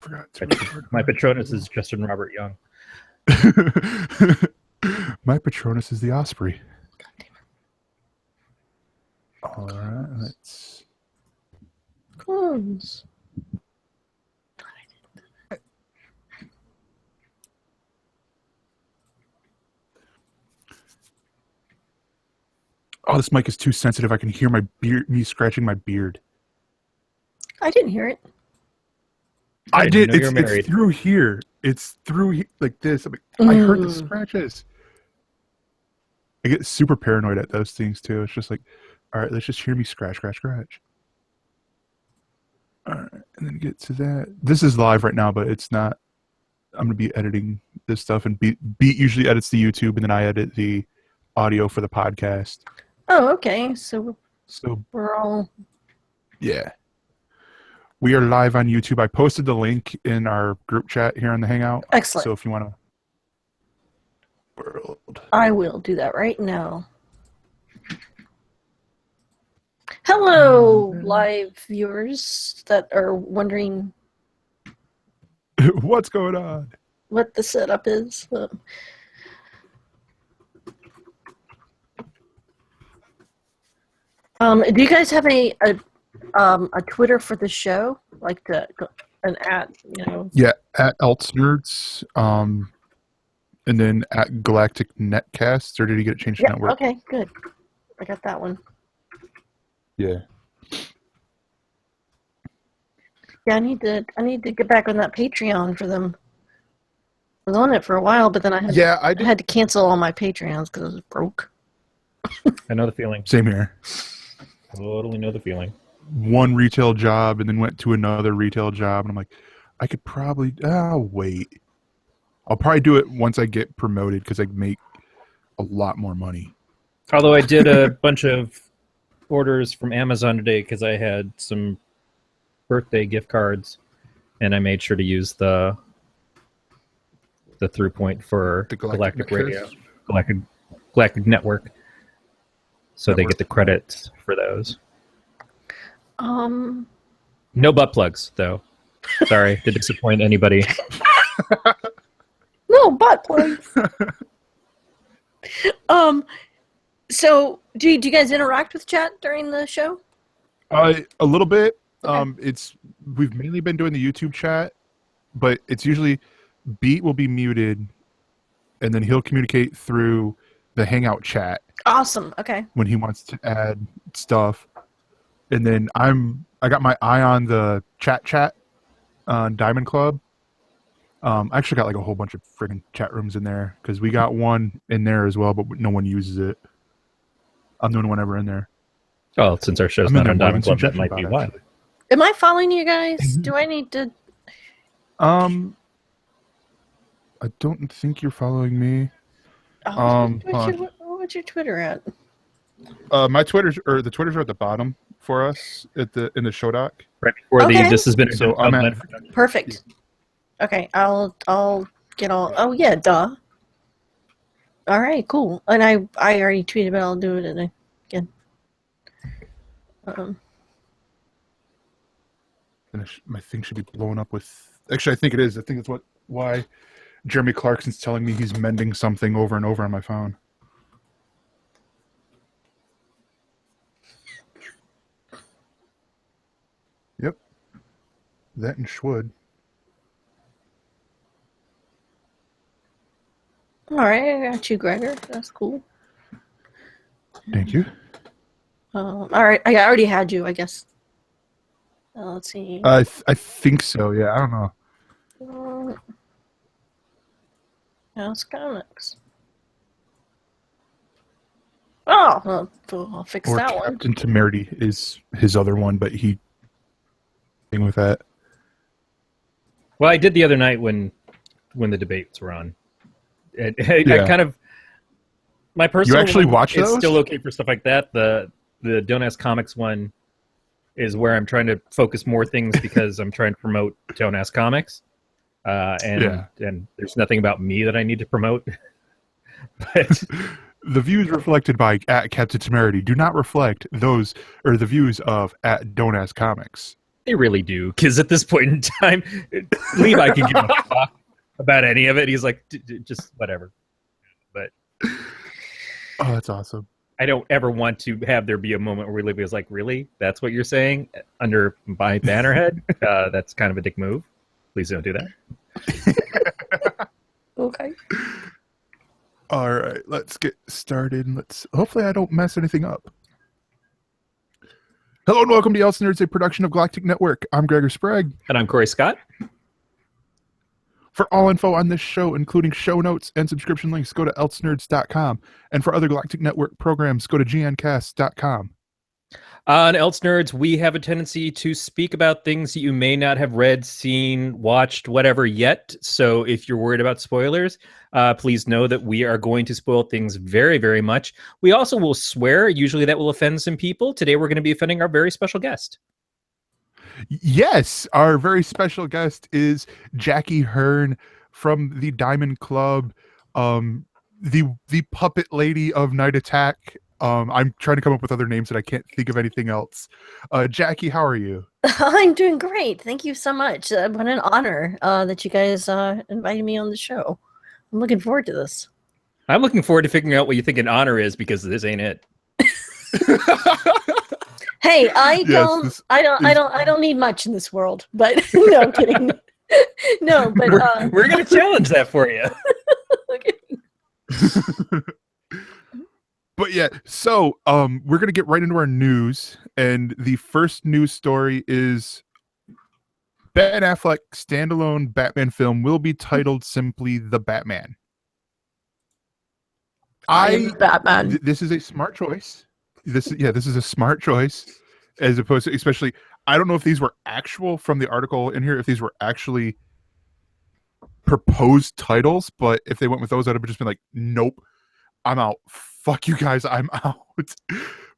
forgot. My Patronus is Justin Robert Young. My Patronus is the Osprey. All right, let's clones. Oh, this mic is too sensitive. I can hear my beard, me scratching my beard. I didn't hear it. I did. It's through here. It's through like this. I heard the scratches. I get super paranoid at those things too. It's just like, all right, let's just hear me scratch, scratch, scratch. All right, and then get to that. This is live right now, but it's not. I'm gonna be editing this stuff, and Beat usually edits the YouTube, and then I edit the audio for the podcast. Oh, okay. So we're all... Yeah. We are live on YouTube. I posted the link in our group chat here on the Hangout. Excellent. So if you want to... I will do that right now. Hello, live viewers that are wondering... What's going on? What the setup is. Do you guys have a Twitter for the show, like an at, you know? Yeah, at ElseNerds, and then at Galactic Netcast. Or did you get it changed to network? Okay, good. I got that one. Yeah. Yeah, I need to get back on that Patreon for them. I was on it for a while, but then I had to cancel all my Patreons because I was broke. I know the feeling. Same here. Totally know the feeling. One retail job and then went to another retail job, and I'm like, I could probably wait. I'll probably do it once I get promoted because I make a lot more money. Although I did a bunch of orders from Amazon today because I had some birthday gift cards, and I made sure to use the through point for the Galactic Radio, Galactic Network. So they get the credits for those. No butt plugs, though. Sorry to disappoint anybody. No butt plugs. So do you guys interact with chat during the show? A little bit. Okay. We've mainly been doing the YouTube chat, but it's usually Beat will be muted, and then he'll communicate through the Hangout chat. Awesome. Okay. When he wants to add stuff, and then I got my eye on the chat on Diamond Club. I actually got like a whole bunch of friggin' chat rooms in there because we got one in there as well, but no one uses it. I'm the only one ever in there. Oh, since our show's not on Diamond Club, that might be why. Am I following you guys? Do I need to? I don't think you're following me. What's your Twitter at? My Twitter's or the Twitters are at the bottom for us in the show doc. Right before this has been so I'm at, perfect. Okay, I'll get all. Oh yeah, duh. All right, cool. And I already tweeted, but I'll do it again. My thing should be blowing up with. Actually, I think it is. I think that's why Jeremy Clarkson's telling me he's mending something over and over on my phone. Yep. That and Schwood. All right, I got you, Gregor. That's cool. Thank you. All right, I already had you, I guess. Let's see. I think so. Yeah, I don't know. House Comics. Oh, well, I'll fix that one. Captain Temerity is his other one, but he thing with that. Well, I did the other night when the debates were on. I kind of my personal. You actually watch those? It's still okay for stuff like that. The Don't Ask Comics one is where I'm trying to focus more things because I'm trying to promote Don't Ask Comics. And there's nothing about me that I need to promote. But the views reflected by at Captain Temerity do not reflect those or the views of at Don't Ask Comics. They really do, because at this point in time, Levi can give a fuck about any of it. He's like, just whatever. But oh, that's awesome. I don't ever want to have there be a moment where Levi is like, really? That's what you're saying under my bannerhead? That's kind of a dick move. Please don't do that. Okay. All right, let's get started. Hopefully I don't mess anything up. Hello and welcome to ElseNerds, a production of Galactic Network. I'm Gregor Sprague. And I'm Corey Scott. For all info on this show, including show notes and subscription links, go to ElseNerds.com. And for other Galactic Network programs, go to gncast.com. On ElseNerds, we have a tendency to speak about things that you may not have read, seen, watched, whatever yet. So if you're worried about spoilers, please know that we are going to spoil things very, very much. We also will swear. Usually that will offend some people. Today we're going to be offending our very special guest. Yes, our very special guest is Jackie Hern from the Diamond Club, the puppet lady of Night Attack. I'm trying to come up with other names and I can't think of anything else. Jackie, how are you? I'm doing great. Thank you so much. What an honor that you guys invited me on the show. I'm looking forward to this. I'm looking forward to figuring out what you think an honor is, because this ain't it. Hey, I don't need much in this world, but no, I'm kidding. No, but we're gonna challenge that for you. Okay. But yeah, so we're gonna get right into our news, and the first news story is Ben Affleck standalone Batman film will be titled simply The Batman. Batman. This is a smart choice. This is a smart choice, as opposed to, especially, I don't know if these were actual from the article in here, if these were actually proposed titles, but if they went with those, I'd have just been like, nope, I'm out. Fuck you guys, I'm out.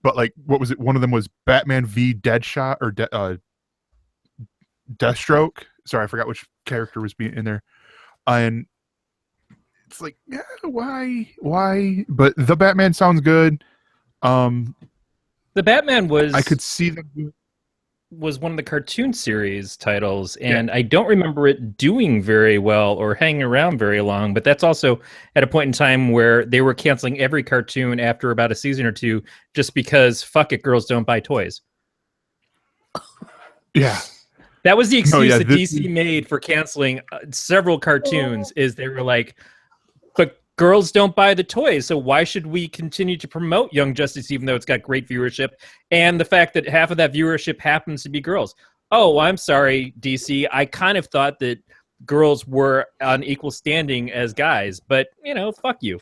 But like, what was it? One of them was Batman v Deadshot or Deathstroke. Sorry, I forgot which character was being in there. And it's like, yeah, why? But The Batman sounds good. The Batman was, I could see them, was one of the cartoon series titles, and yeah. I don't remember it doing very well or hanging around very long, but that's also at a point in time where they were canceling every cartoon after about a season or two just because, fuck it, girls don't buy toys. Yeah. That was the excuse that DC made for canceling several cartoons, is they were like, but girls don't buy the toys, so why should we continue to promote Young Justice even though it's got great viewership? And the fact that half of that viewership happens to be girls. Oh, I'm sorry, DC. I kind of thought that girls were on equal standing as guys, but, you know, fuck you.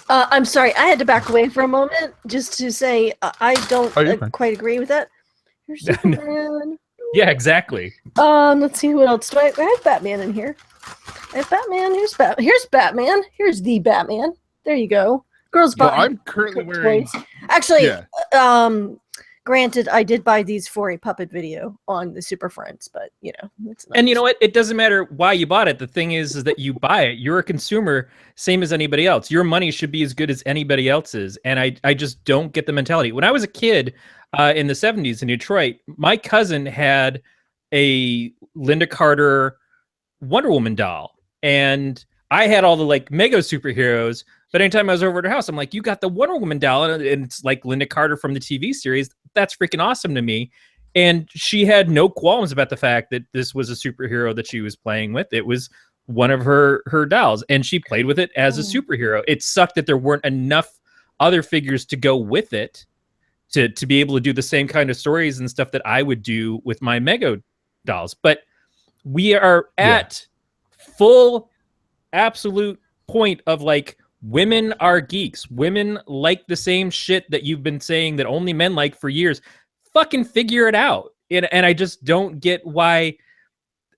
I'm sorry. I had to back away for a moment just to say I don't quite agree with that. Here's Superman. Yeah, exactly. Let's see, what else do I have? Batman in here. I have Batman. Here's Batman. Here's Batman. Here's the Batman. There you go. Girls buy. Well, I'm currently wearing. Actually, granted, I did buy these for a puppet video on the SuperFriends, but you know, it's nice. And you know what? It doesn't matter why you bought it. The thing is that you buy it. You're a consumer, same as anybody else. Your money should be as good as anybody else's. And I just don't get the mentality. When I was a kid in the 70s in Detroit, my cousin had a Linda Carter Wonder Woman doll, and I had all the like Mego superheroes, but anytime I was over at her house, I'm like, you got the Wonder Woman doll, and it's like Linda Carter from the TV series. That's freaking awesome to me. And she had no qualms about the fact that this was a superhero that she was playing with. It was one of her dolls, and she played with it as a superhero. It sucked that there weren't enough other figures to go with it to be able to do the same kind of stories and stuff that I would do with my Mego dolls. But we are at full absolute point of like, women are geeks. Women like the same shit that you've been saying that only men like for years. Fucking figure it out. And I just don't get why.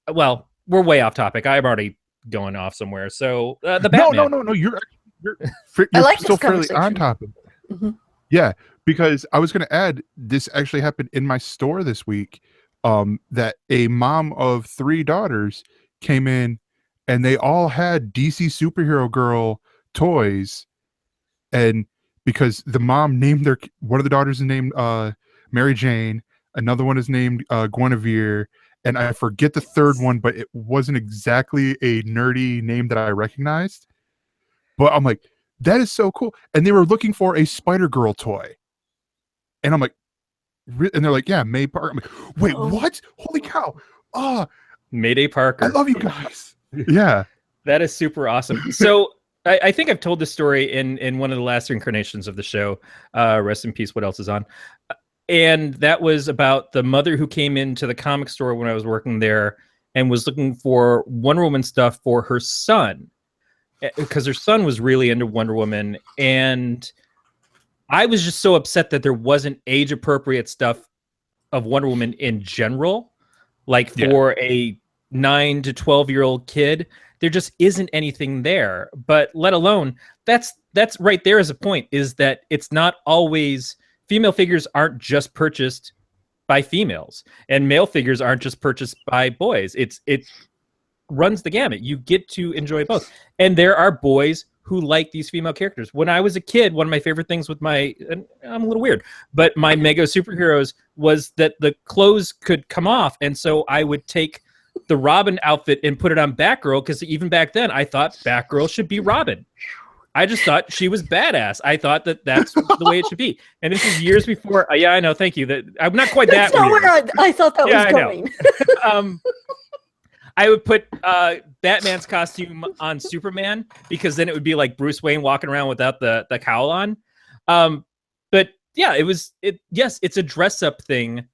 Well, we're way off topic. I'm already going off somewhere. So the Batman. No. You're I like still fairly on topic. Mm-hmm. Yeah, because I was going to add, this actually happened in my store this week. That a mom of 3 daughters came in and they all had DC Superhero Girl toys, and because the mom named one of the daughters named Mary Jane. Another one is named Guinevere, and I forget the third one, but it wasn't exactly a nerdy name that I recognized. But I'm like, that is so cool. And they were looking for a Spider-Girl toy. And I'm like, and they're like, yeah, May Parker. I'm like, wait, what? Holy cow. Mayday Parker. I love you guys. Yeah. That is super awesome. So I think I've told this story in one of the last incarnations of the show. Rest in peace, What Else Is On? And that was about the mother who came into the comic store when I was working there and was looking for Wonder Woman stuff for her son, because her son was really into Wonder Woman. And I was just so upset that there wasn't age-appropriate stuff of Wonder Woman in general. Like for a 9 to 12-year-old kid, there just isn't anything there. But let alone, that's right there as a point, is that it's not always... Female figures aren't just purchased by females, and male figures aren't just purchased by boys. It runs the gamut. You get to enjoy both. And there are boys who like these female characters. When I was a kid, one of my favorite things with and I'm a little weird, but my Mego superheroes was that the clothes could come off. And so I would take the Robin outfit and put it on Batgirl, because even back then I thought Batgirl should be Robin. I just thought she was badass. I thought that's the way it should be. And this is years before. Yeah, I know. Thank you. That I'm not quite that's that not weird. where I thought that was going. I would put Batman's costume on Superman, because then it would be like Bruce Wayne walking around without the cowl on. But yeah, yes, it's a dress up thing.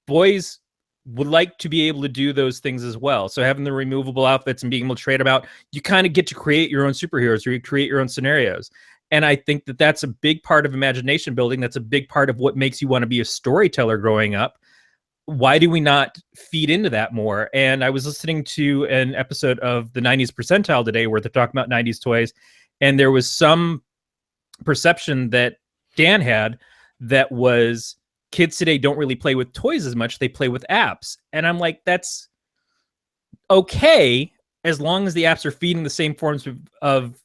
Boys would like to be able to do those things as well. So having the removable outfits and being able to trade them out, you kind of get to create your own superheroes, or you create your own scenarios. And I think that that's a big part of imagination building. That's a big part of what makes you want to be a storyteller growing up. Why do we not feed into that more? And I was listening to an episode of the 90s Percentile today where they're talking about 90s toys. And there was some perception that Dan had that was, kids today don't really play with toys as much. They play with apps. And I'm like, that's okay, as long as the apps are feeding the same forms of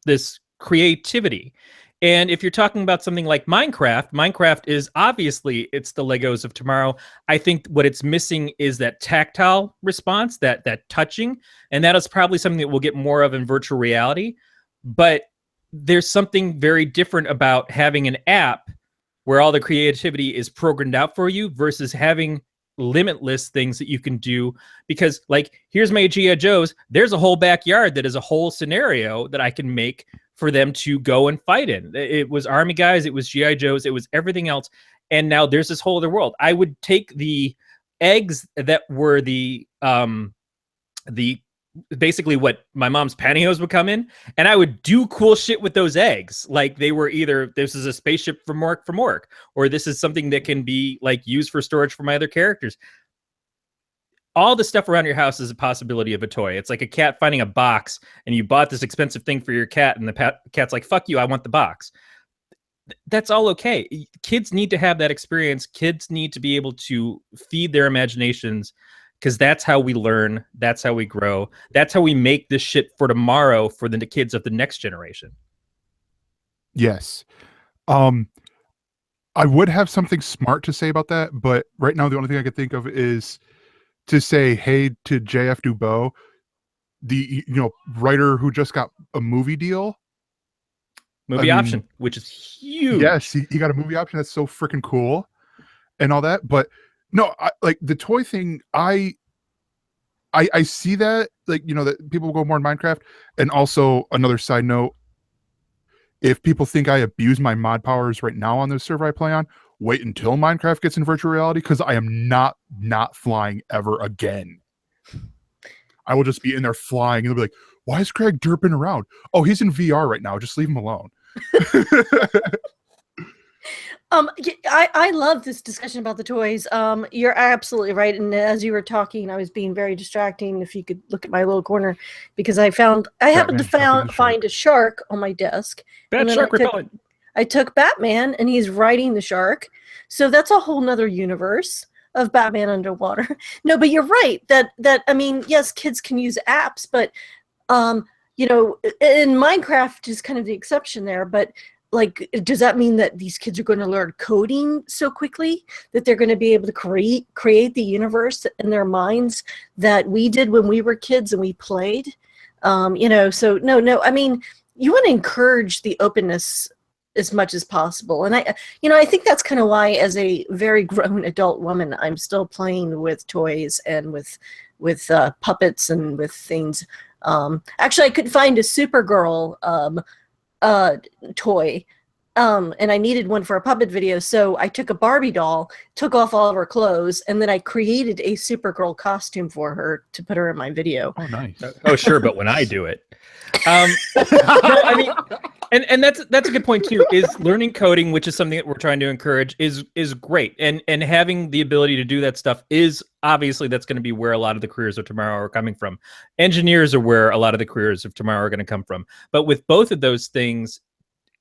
this creativity. And if you're talking about something like Minecraft is obviously, it's the Legos of tomorrow. I think what it's missing is that tactile response, that touching. And that is probably something that we'll get more of in virtual reality. But there's something very different about having an app where all the creativity is programmed out for you versus having limitless things that you can do. Because, like, here's my G.I. Joes. There's a whole backyard that is a whole scenario that I can make for them to go and fight in. It was Army guys, it was G.I. Joes, it was everything else. And now there's this whole other world. I would take the eggs that were the basically what my mom's pantyhose would come in, and I would do cool shit with those eggs. Like, they were either, this is a spaceship from Orc, or this is something that can be like used for storage for my other characters. All the stuff around your house is a possibility of a toy. It's like a cat finding a box, and you bought this expensive thing for your cat, and the cat's like, fuck you, I want the box. That's all okay. Kids need to have that experience. Kids need to be able to feed their imaginations, because that's how we learn. That's how we grow. That's how we make this shit for tomorrow for the kids of the next generation. Yes. I would have something smart to say about that, but right now the only thing I can think of is to say, hey, to JF Dubois, the writer who just got a movie deal. Movie option, which is huge. Yes, he got a movie option. That's so freaking cool and all that. But no, like the toy thing, I see that, like, that people go more in Minecraft. And also, another side note, if people think I abuse my mod powers right now on the server I play on, wait until Minecraft gets in virtual reality, because I am not flying ever again. I will just be in there flying, and they'll be like, why is Craig derping around? Oh, he's in VR right now. Just leave him alone. I love this discussion about the toys. You're absolutely right. And as you were talking, I was being very distracting. If you could look at my little corner, because I happened to find a shark on my desk. Bad shark repellent. I took Batman, and he's riding the shark. So that's a whole nother universe of Batman underwater. No, but you're right. That I mean, yes, kids can use apps, but in Minecraft is kind of the exception there. But like, does that mean that these kids are going to learn coding so quickly that they're going to be able to create the universe in their minds that we did when we were kids and we played? You know, so no, I mean, you want to encourage the openness as much as possible. And I think that's kind of why, as a very grown adult woman, I'm still playing with toys and with puppets and with things. Actually, I could find a Supergirl toy, and I needed one for a puppet video, so I took a Barbie doll, took off all of her clothes, and then I created a Supergirl costume for her to put her in my video. Oh, nice. Oh, sure, but when I do it, no, I mean, and that's a good point too. Is learning coding, which is something that we're trying to encourage, is great, and having the ability to do that stuff is obviously that's going to be where a lot of the careers of tomorrow are coming from. Engineers are where a lot of the careers of tomorrow are going to come from. But with both of those things,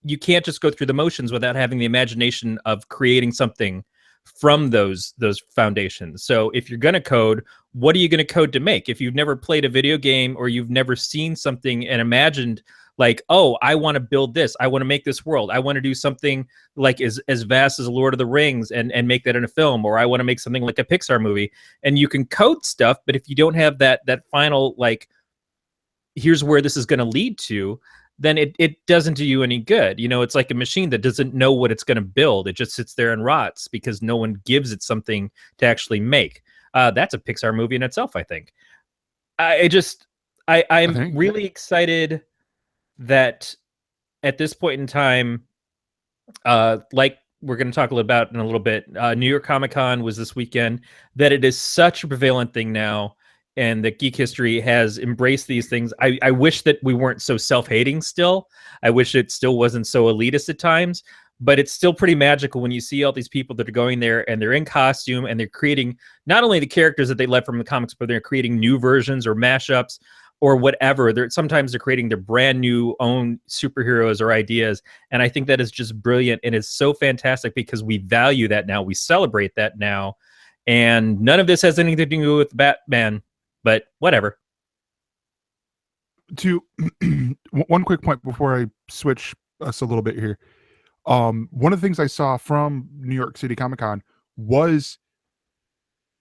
you can't just go through the motions without having the imagination of creating something from those foundations. So if you're going to code, what are you going to code to make? If you've never played a video game or you've never seen something and imagined like, oh, I want to build this, I want to make this world, I want to do something like as vast as Lord of the Rings and make that in a film, or I want to make something like a Pixar movie, and you can code stuff, but if you don't have that final, like, here's where this is going to lead to, then it doesn't do you any good. You know, it's like a machine that doesn't know what it's going to build. It just sits there and rots because no one gives it something to actually make. That's a Pixar movie in itself, I think. I'm really excited that at this point in time, like we're going to talk a little about in a little bit, New York Comic Con was this weekend, that it is such a prevalent thing now, and that geek history has embraced these things. I wish that we weren't so self-hating still. I wish it still wasn't so elitist at times, but it's still pretty magical when you see all these people that are going there and they're in costume and they're creating not only the characters that they led from the comics, but they're creating new versions or mashups or whatever. Sometimes they're creating their brand new own superheroes or ideas. And I think that is just brilliant. And it's so fantastic because we value that now. We celebrate that now. And none of this has anything to do with Batman, but whatever. To one quick point before I switch us a little bit here. One of the things I saw from New York City Comic Con was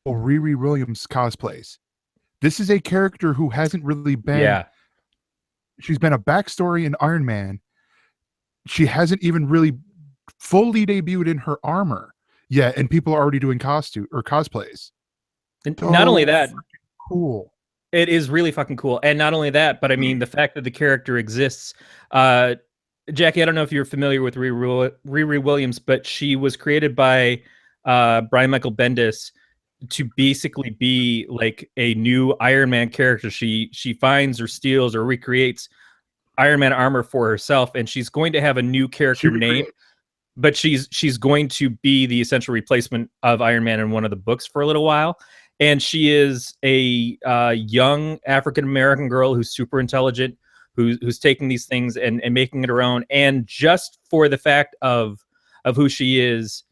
Riri Williams cosplays. This is a character who hasn't really been. Yeah. She's been a backstory in Iron Man. She hasn't even really fully debuted in her armor yet, and people are already doing costume or cosplays. And not only that, cool. It is really fucking cool. And not only that, but I mean, the fact that the character exists. Jackie, I don't know if you're familiar with Riri Williams, but she was created by Brian Michael Bendis to basically be like a new Iron Man character. She finds or steals or recreates Iron Man armor for herself, and she's going to have a new character name, but she's going to be the essential replacement of Iron Man in one of the books for a little while. And she is a young African-American girl who's super intelligent, who's taking these things and making it her own. And just for the fact of who she is,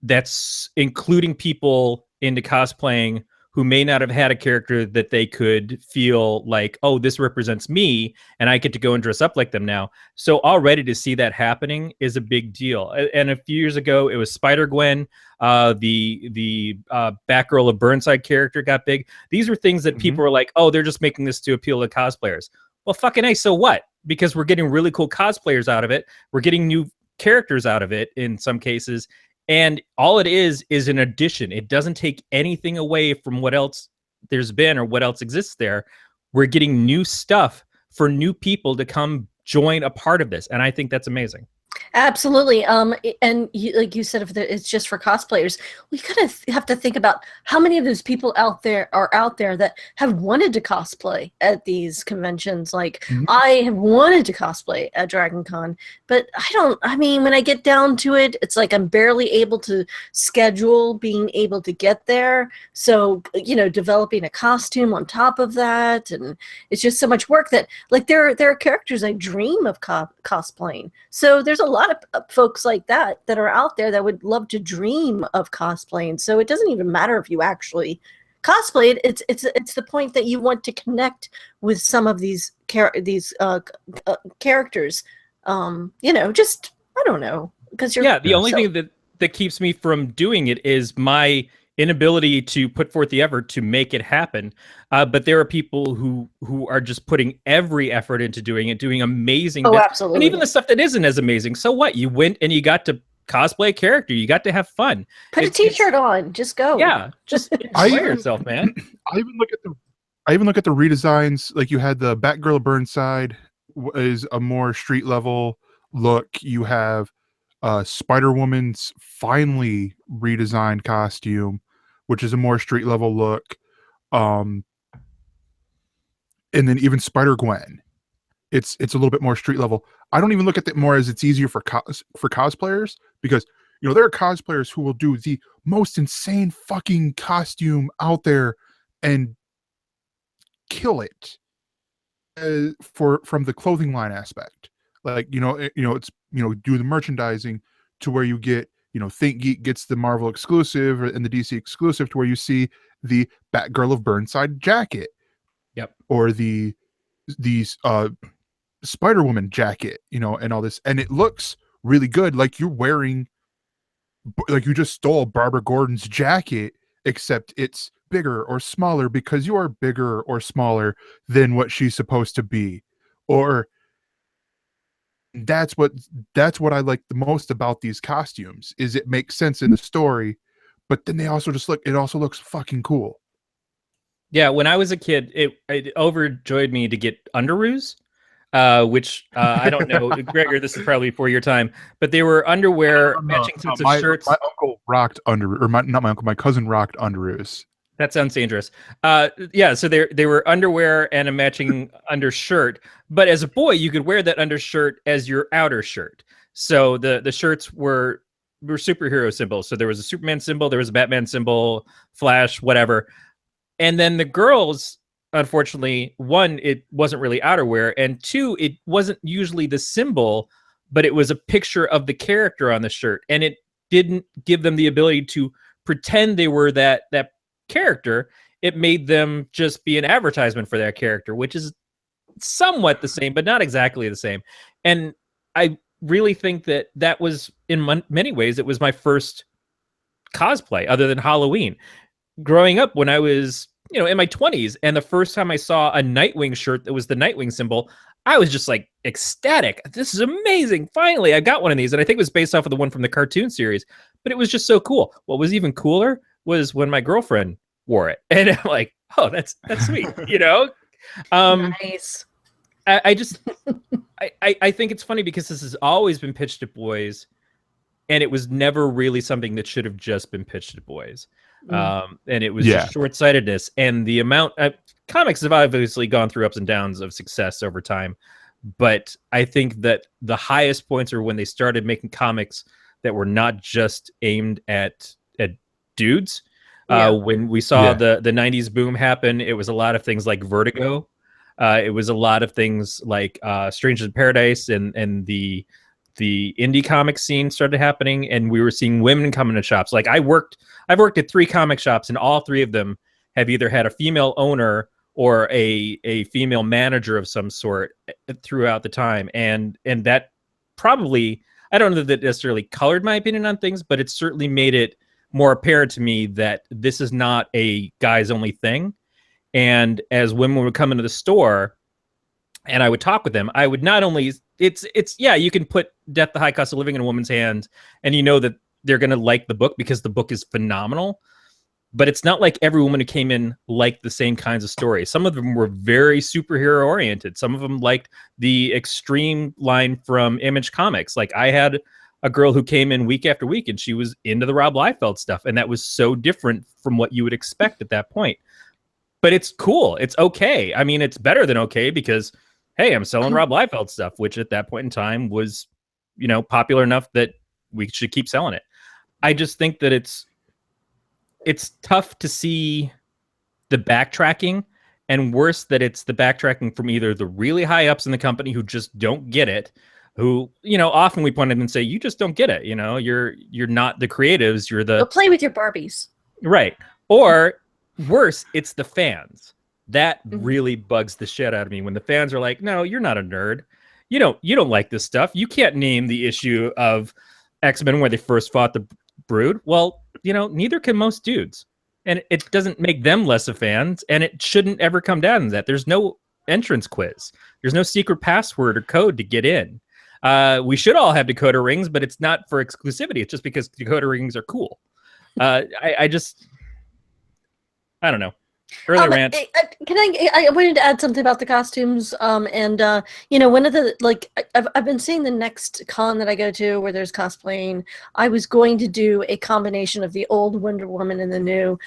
that's including people into cosplaying who may not have had a character that they could feel like, oh, this represents me, and I get to go and dress up like them now. So already to see that happening is a big deal. And a few years ago, it was Spider-Gwen, the Batgirl of Burnside character got big. These were things that people were like, oh, they're just making this to appeal to cosplayers. Well, fucking A, so what? Because we're getting really cool cosplayers out of it. We're getting new characters out of it in some cases. And all it is an addition. It doesn't take anything away from what else there's been or what else exists there. We're getting new stuff for new people to come join a part of this. And I think that's amazing. Absolutely. And like you said, if it's just for cosplayers, we kind of have to think about how many of those people out there that have wanted to cosplay at these conventions. Like I have wanted to cosplay at Dragon Con, but I mean, when I get down to it, it's like I'm barely able to schedule being able to get there. So, you know, developing a costume on top of that. And it's just so much work that, like, there are characters I dream of cosplaying. So there's a lot of folks like that are out there that would love to dream of cosplaying. So it doesn't even matter if you actually cosplay it. It's the point that you want to connect with some of these characters. You know, just I don't know, because you're the only thing that keeps me from doing it is my inability to put forth the effort to make it happen. But there are people who are just putting every effort into doing it, doing amazing bits. Absolutely. And even the stuff that isn't as amazing. So what? You went and you got to cosplay a character. You got to have fun. Put a t-shirt on. Just go. Yeah, just enjoy yourself, man. I even look at the redesigns. Like you had the Batgirl Burnside is a more street level look. You have Spider-Woman's finally redesigned costume, which is a more street level look. And then even Spider-Gwen, it's a little bit more street level. I don't even look at it more as it's easier for cosplayers, because there are cosplayers who will do the most insane fucking costume out there and kill it from the clothing line aspect. Like it's do the merchandising to where you get ThinkGeek gets the Marvel exclusive and the DC exclusive, to where you see the Batgirl of Burnside jacket, or the Spider-Woman jacket, and all this, and it looks really good, like you're wearing, like you just stole Barbara Gordon's jacket, except it's bigger or smaller because you are bigger or smaller than what she's supposed to be. Or that's what I like the most about these costumes, is it makes sense in the story, but then they also it also looks fucking cool. Yeah, when I was a kid, it overjoyed me to get underoos, which I don't know, Gregor, this is probably before your time, but they were underwear matching sets of shirts. My uncle rocked my cousin rocked underoos. That sounds dangerous. Yeah, so they were underwear and a matching undershirt, but as a boy, you could wear that undershirt as your outer shirt. So the shirts were superhero symbols. So there was a Superman symbol, there was a Batman symbol, Flash, whatever. And then the girls, unfortunately, one, it wasn't really outerwear, and two, it wasn't usually the symbol, but it was a picture of the character on the shirt, and it didn't give them the ability to pretend they were that character. It made them just be an advertisement for that character, which is somewhat the same, but not exactly the same. And I really think that was, in many ways, it was my first cosplay other than Halloween. Growing up, when I was, in my 20s, and the first time I saw a Nightwing shirt that was the Nightwing symbol, I was just like ecstatic. This is amazing. Finally, I got one of these. And I think it was based off of the one from the cartoon series, but it was just so cool. What was even cooler was when my girlfriend wore it. And I'm like, oh, that's sweet. Nice. I just, I think it's funny because this has always been pitched at boys, and it was never really something that should have just been pitched at boys. And it was just short-sightedness, and the amount comics have obviously gone through ups and downs of success over time, but I think that the highest points are when they started making comics that were not just aimed at dudes. When we saw the 90s boom happen, it was a lot of things like Vertigo. It was a lot of things like Strangers in Paradise, and the indie comic scene started happening, and we were seeing women come into shops. Like I've worked at 3 comic shops, and all 3 of them have either had a female owner or a female manager of some sort throughout the time. And that probably, I don't know that necessarily colored my opinion on things, but it certainly made it more apparent to me that this is not a guys only thing. And as women would come into the store and I would talk with them, I would not only, it's you can put Death, the High Cost of Living in a woman's hands, and you know that they're going to like the book because the book is phenomenal. But it's not like every woman who came in liked the same kinds of stories. Some of them were very superhero oriented. Some of them liked the extreme line from Image Comics. Like I had a girl who came in week after week, and she was into the Rob Liefeld stuff. And that was so different from what you would expect at that point. But it's cool. It's okay. I mean, it's better than okay because, hey, I'm selling Rob Liefeld stuff, which at that point in time was, popular enough that we should keep selling it. I just think that it's tough to see the backtracking, and worse that it's the backtracking from either the really high ups in the company who just don't get it, who, often we point at them and say, you just don't get it. You're not the creatives. You're the... Go play with your Barbies. Right. Or worse, it's the fans. That really bugs the shit out of me when the fans are like, no, you're not a nerd. you don't like this stuff. You can't name the issue of X-Men where they first fought the Brood. Well, neither can most dudes. And it doesn't make them less of fans, and it shouldn't ever come down to that. There's no entrance quiz. There's no secret password or code to get in. We should all have decoder rings, but it's not for exclusivity. It's just because decoder rings are cool. I don't know. Early rant. I wanted to add something about the costumes. One of the I've been seeing the next con that I go to where there's cosplaying. I was going to do a combination of the old Wonder Woman and the new,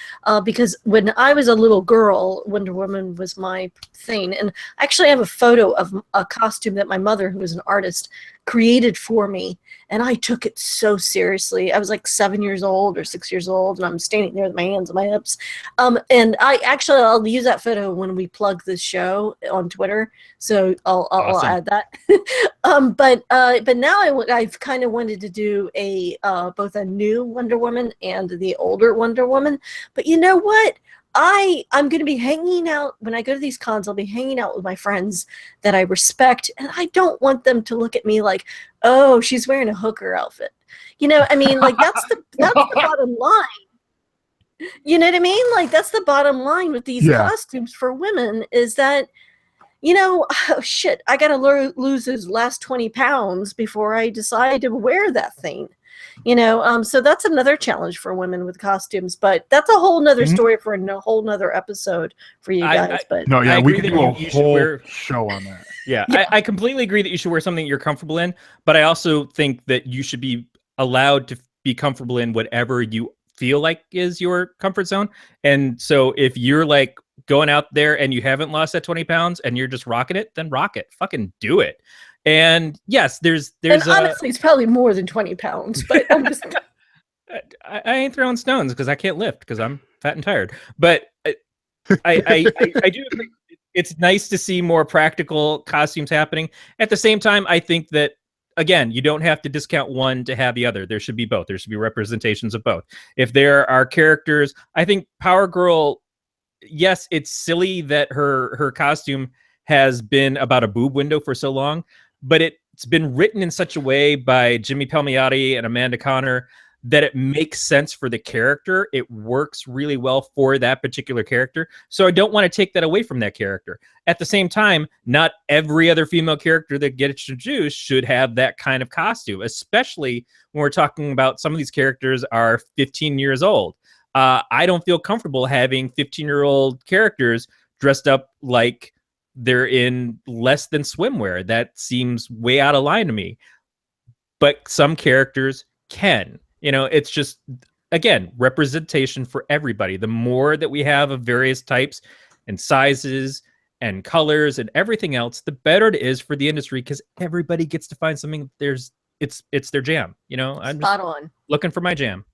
because when I was a little girl, Wonder Woman was my thing. And I actually have a photo of a costume that my mother, who was an artist, created for me, and I took it so seriously. I was like 7 years old or 6 years old, and I'm standing there with my hands on my hips. And I'll use that photo when we plug this show on Twitter, so I'll add that. But now I've kind of wanted to do both a new Wonder Woman and the older Wonder Woman. But you know what? I'm going to be hanging out when I go to these cons. I'll be hanging out with my friends that I respect, and I don't want them to look at me like, "Oh, she's wearing a hooker outfit." I mean, like that's the bottom line. You know what I mean? Like that's the bottom line with these costumes for women is that, oh shit, I got to lose those last 20 pounds before I decide to wear that thing. So that's another challenge for women with costumes, but that's a whole nother story for a whole nother episode for you guys. We can do a whole show on that. Yeah. I completely agree that you should wear something you're comfortable in, but I also think that you should be allowed to be comfortable in whatever you feel like is your comfort zone. And so if you're like going out there and you haven't lost that 20 pounds and you're just rocking it, then rock it. Fucking do it. And yes, there's honestly, it's probably more than 20 pounds, but I'm just I ain't throwing stones because I can't lift because I'm fat and tired. But I do agree. It's nice to see more practical costumes happening. At the same time, I think that, again, you don't have to discount one to have the other. There should be both. There should be representations of both. If there are characters, I think Power Girl, yes, it's silly that her costume has been about a boob window for so long, but it's been written in such a way by Jimmy Palmiotti and Amanda Conner that it makes sense for the character. It works really well for that particular character. So I don't want to take that away from that character. At the same time, not every other female character that gets introduced should have that kind of costume, especially when we're talking about some of these characters are 15 years old. I don't feel comfortable having 15-year-old characters dressed up like they're in less than swimwear. That seems way out of line to me. But some characters can. It's just, again, representation for everybody. The more that we have of various types and sizes and colors and everything else, the better it is for the industry because everybody gets to find something it's their jam. I'm spot on. Looking for my jam.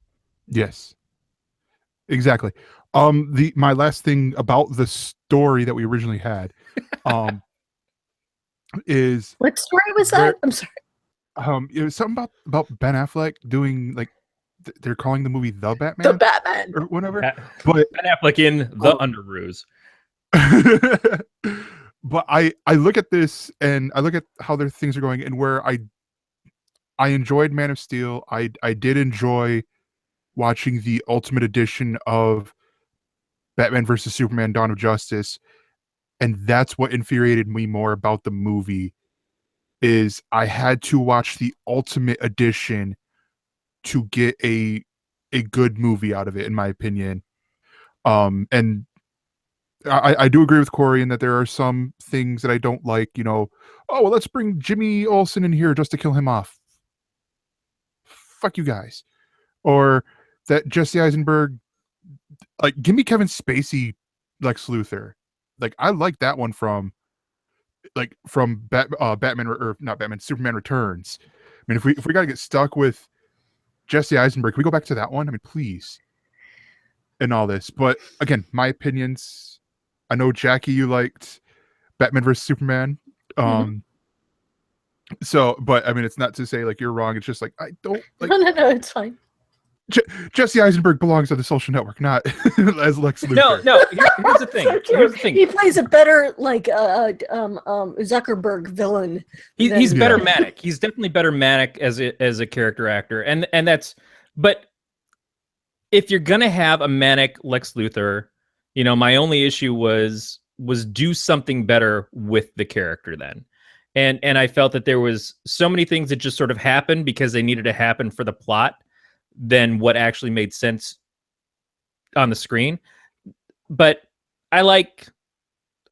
Yes. Exactly. My last thing about the story that we originally had, is what story was that? I'm sorry. It was something about Ben Affleck doing like they're calling the movie The Batman, or whatever. But Ben Affleck in the Underoos. But I look at this and I look at how their things are going, and where I enjoyed Man of Steel. I did enjoy watching the Ultimate Edition of Batman versus Superman: Dawn of Justice, and that's what infuriated me more about the movie. Is I had to watch the Ultimate Edition to get a good movie out of it, in my opinion. And I do agree with Corey in that there are some things that I don't like. Oh, well, let's bring Jimmy Olsen in here just to kill him off. Fuck you guys. Or that Jesse Eisenberg, like, give me Kevin Spacey Lex Luthor. Like, I like that one from Batman, or not Batman, Superman Returns. I mean, if we got to get stuck with Jesse Eisenberg, can we go back to that one? I mean, please. And all this. But again, my opinions. I know, Jackie, you liked Batman versus Superman. So, but I mean, it's not to say like you're wrong. It's just like I don't like. No, it's fine. Jesse Eisenberg belongs on the Social Network, not as Lex Luthor. No. Here's the thing. Here's the thing. He plays a better Zuckerberg villain. He's better manic. He's definitely better manic as a character actor, and that's. But if you're gonna have a manic Lex Luthor, my only issue was do something better with the character then. And I felt that there was so many things that just sort of happened because they needed to happen for the plot than what actually made sense on the screen. But I like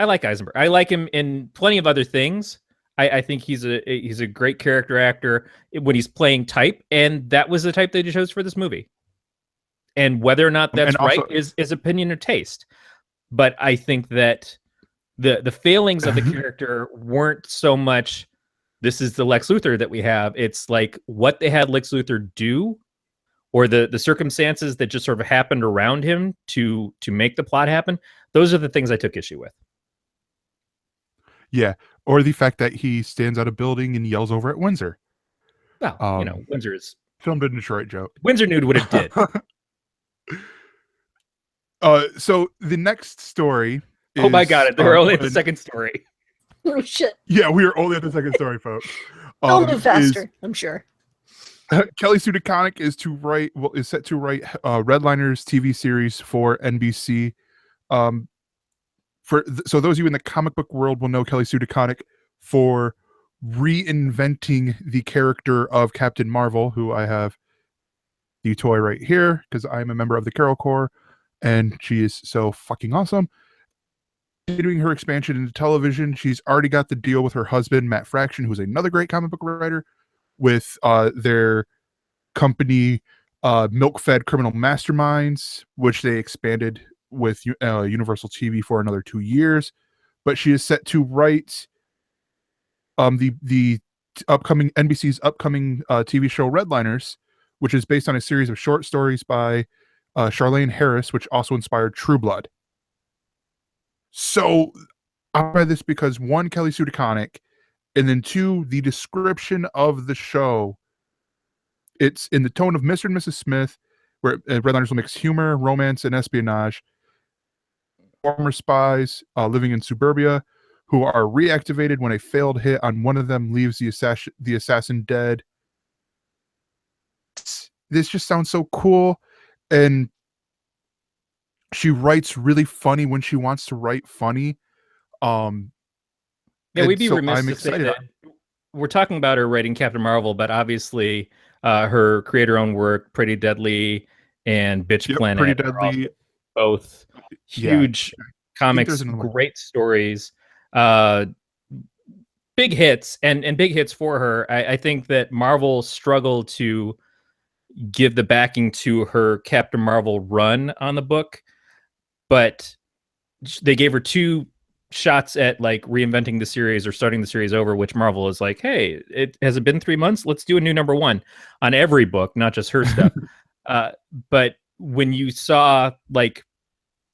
Eisenberg. I like him in plenty of other things. I think he's a great character actor when he's playing type, and that was the type that he chose for this movie. And whether or not that's right is opinion or taste. But I think that the failings of the character weren't so much this is the Lex Luthor that we have. It's like what they had Lex Luthor do, or the circumstances that just sort of happened around him to make the plot happen. Those are the things I took issue with. Yeah, or the fact that he stands out a building and yells over at Windsor. Well, Windsor is filmed in Detroit, Joe. Windsor knew what it did. So the next story is, oh my God, they're only at the second story. Oh shit. Yeah, we are only at the second story, folks. I'll move faster, I'm sure. Kelly Sue DeConnick is set to write Redliners TV series for NBC. So those of you in the comic book world will know Kelly Sue DeConnick for reinventing the character of Captain Marvel, who I have the toy right here because I'm a member of the Carol Corps, and she is so fucking awesome. Doing her expansion into television, she's already got the deal with her husband Matt Fraction, who's another great comic book writer, with their company Milk Fed Criminal Masterminds, which they expanded with Universal TV for another 2 years. But she is set to write the upcoming NBC's upcoming TV show Redliners, which is based on a series of short stories by Charlaine Harris, which also inspired True Blood. So I read this because one, Kelly Sue DeConnick, and then two, the description of the show. It's in the tone of Mr. and Mrs. Smith, where Redliners will mix humor, romance, and espionage. Former spies living in suburbia who are reactivated when a failed hit on one of them leaves the assassin dead. This just sounds so cool. And she writes really funny when she wants to write funny. Yeah, we'd be remiss to say that we're talking about her writing Captain Marvel, but obviously her creator-owned work, Pretty Deadly and Bitch Planet, Pretty Deadly, both huge comics, great stories, big hits, and big hits for her. I think that Marvel struggled to give the backing to her Captain Marvel run on the book, but they gave her 2 shots at like reinventing the series or starting the series over, which Marvel is like, hey, has it been 3 months? Let's do a new #1 on every book, not just her stuff. But when you saw like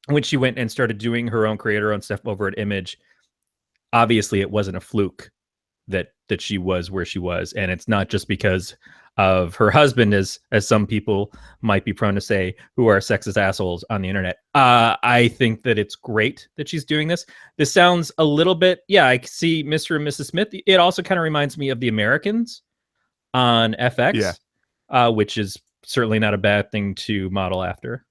when she went and started doing her own creator-owned stuff over at Image, obviously it wasn't a fluke that she was where she was, and it's not just because of her husband, as some people might be prone to say, who are sexist assholes on the internet. I think that it's great that she's doing this. This sounds a little bit, I see Mr. and Mrs. Smith. It also kind of reminds me of The Americans on FX, which is certainly not a bad thing to model after.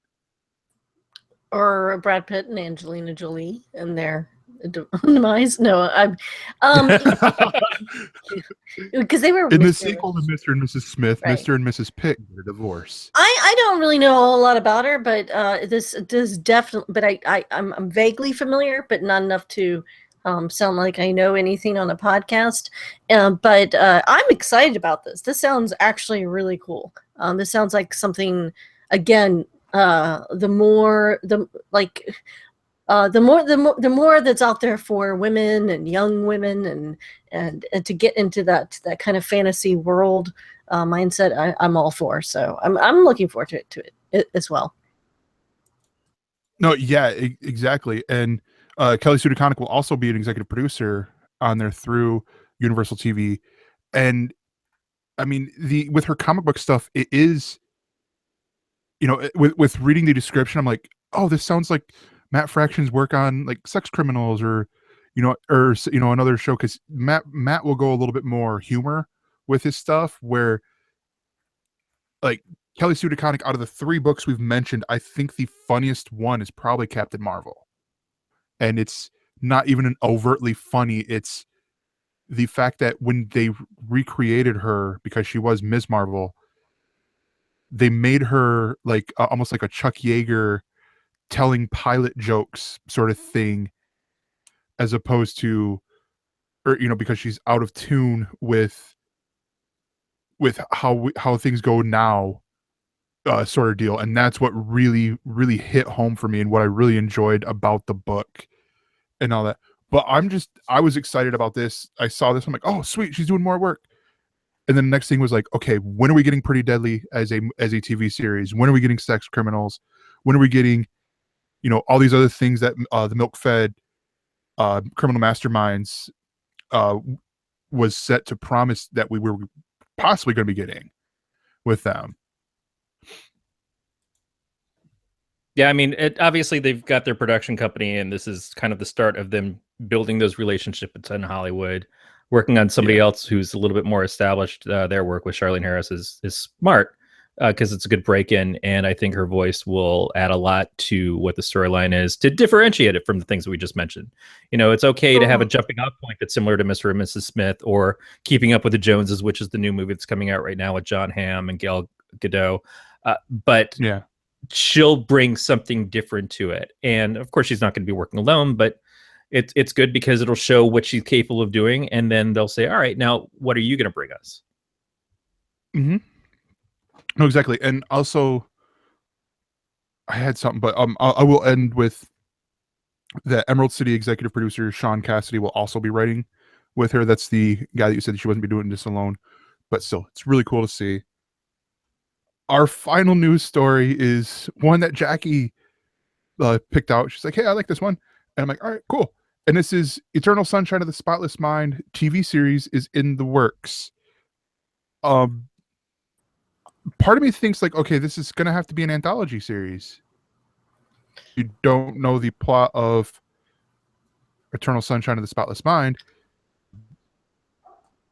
Or Brad Pitt and Angelina Jolie and their demise. No, I'm because they were in the sequel to Mr. and Mrs. Smith, right. Mr. and Mrs. Pitt get a divorce. I don't really know a whole lot about her, but this does definitely. But I'm vaguely familiar, but not enough to sound like I know anything on a podcast. But I'm excited about this. This sounds actually really cool. This sounds like something again. The more that's out there for women and young women and to get into that kind of fantasy world mindset, I'm all for. So I'm looking forward to it as well. No, yeah, exactly. And Kelly Sue DeConnick will also be an executive producer on there through Universal TV. And I mean, with her comic book stuff, it is you know, with reading the description, I'm like, oh, this sounds like Matt Fraction's work on like Sex Criminals or another show, because Matt will go a little bit more humor with his stuff, where like Kelly Sue DeConnick, out of the 3 books we've mentioned, I think the funniest one is probably Captain Marvel. And it's not even an overtly funny, it's the fact that when they recreated her, because she was Ms. Marvel, they made her like almost like a Chuck Yeager telling pilot jokes sort of thing, as opposed to, or because she's out of tune with how things go now, sort of deal. And that's what really hit home for me, and what I really enjoyed about the book and all that. But I was excited about this. I saw this, I'm like, oh sweet, she's doing more work. And then the next thing was like, okay, when are we getting Pretty Deadly as a TV series? When are we getting Sex Criminals? When are we getting all these other things that the milk-fed criminal masterminds was set to promise that we were possibly going to be getting with them? Yeah, I mean, obviously they've got their production company, and this is kind of the start of them building those relationships in Hollywood, working on somebody else who's a little bit more established. Their work with Charlene Harris is smart, because it's a good break-in, and I think her voice will add a lot to what the storyline is to differentiate it from the things that we just mentioned. It's okay to have a jumping-off point that's similar to Mr. and Mrs. Smith, or Keeping Up with the Joneses, which is the new movie that's coming out right now with John Hamm and Gal Gadot. But she'll bring something different to it. And of course, she's not going to be working alone, but it's good because it'll show what she's capable of doing. And then they'll say, all right, now what are you going to bring us? Mm-hmm. No, exactly. And also, I had something, but I will end with the Emerald City executive producer Sean Cassidy will also be writing with her. That's the guy that you said she wasn't be doing this alone, but still, it's really cool to see. Our final news story is one that Jackie picked out. She's like, hey, I like this one. And I'm like, all right, cool. And this is Eternal Sunshine of the Spotless Mind TV series is in the works. Part of me thinks like, okay, this is going to have to be an anthology series. You don't know the plot of Eternal Sunshine of the Spotless Mind.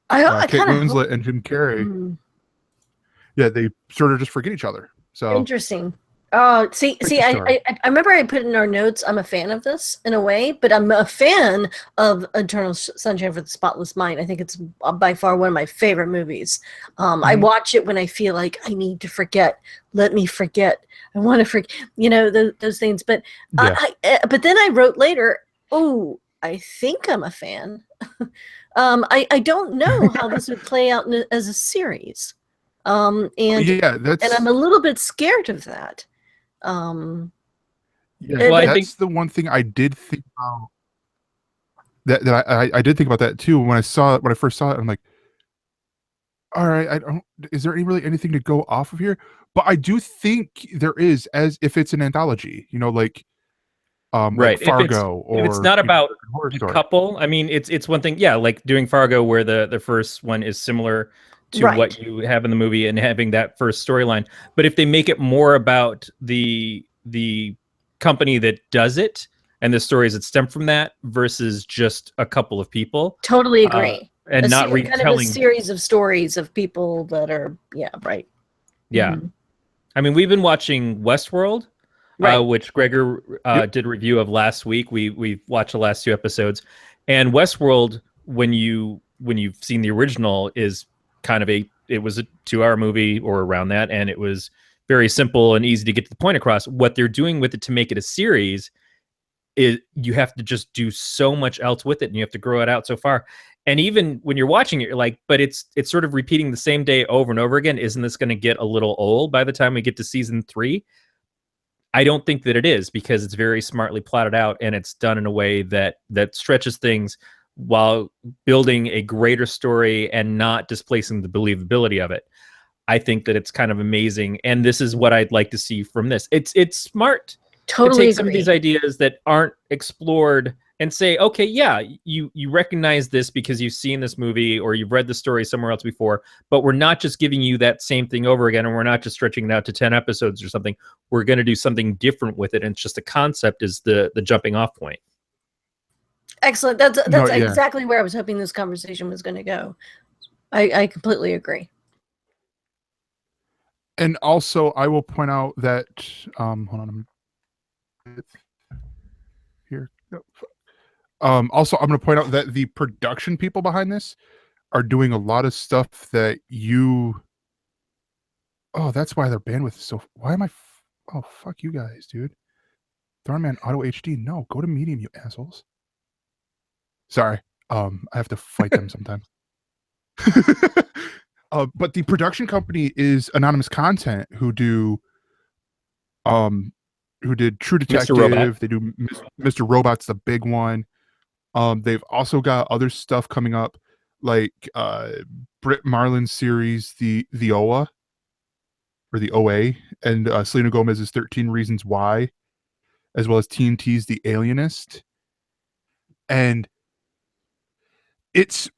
Kate Winslet and Jim Carrey. Yeah, they sort of just forget each other. So interesting. I remember I put in our notes, I'm a fan of this in a way, but I'm a fan of Eternal Sunshine for the Spotless Mind. I think it's by far one of my favorite movies. I watch it when I feel like I need to forget. Let me forget. I want to forget, those things. But but then I wrote later, oh, I think I'm a fan. I don't know how this would play out as a series. And I'm a little bit scared of that. Well, that's the one thing I did think about. I did think about that too when I first saw it. I'm like, all right, is there really anything to go off of here? But I do think there is, as if it's an anthology, like like Fargo, if it's not about a couple. I mean, it's one thing, like doing Fargo, where the first one is similar to what you have in the movie and having that first storyline. But if they make it more about the company that does it and the stories that stem from that versus just a couple of people. Totally agree. And not retelling. Kind of a series of stories of people that are, Yeah. Mm-hmm. I mean, we've been watching Westworld, which Gregor did a review of last week. We've watched the last 2 episodes. And Westworld, when you've seen the original, is kind of it was a 2-hour movie or around that, and it was very simple and easy to get the point across. What they're doing with it to make it a series is you have to just do so much else with it, and you have to grow it out so far. And even when you're watching it, you're like, but it's sort of repeating the same day over and over again. Isn't this going to get a little old by the time we get to season 3? I don't think that it is, because it's very smartly plotted out, and it's done in a way that stretches things while building a greater story and not displacing the believability of it. I think that it's kind of amazing, and this is what I'd like to see from this. It's smart to take some of these ideas that aren't explored and say, okay, yeah, you recognize this because you've seen this movie or you've read the story somewhere else before, but we're not just giving you that same thing over again, and we're not just stretching it out to 10 episodes or something. We're going to do something different with it, and it's just a concept is the jumping off point. Excellent. That's exactly where I was hoping this conversation was going to go. I completely agree. And also, I will point out that hold on, here. Also, I'm going to point out that the production people behind this are doing a lot of stuff that you. Oh, that's why their bandwidth is so. Why am I? Oh, fuck you guys, dude. Thornman Auto HD. No, go to medium, you assholes. Sorry. I have to fight them sometimes. But the production company is Anonymous Content, who did True Detective. They do Mr. Robot's the big one. They've also got other stuff coming up, like Britt Marlin's series, the OA, or the OA, and Selena Gomez's 13 Reasons Why, as well as TNT's The Alienist. And it's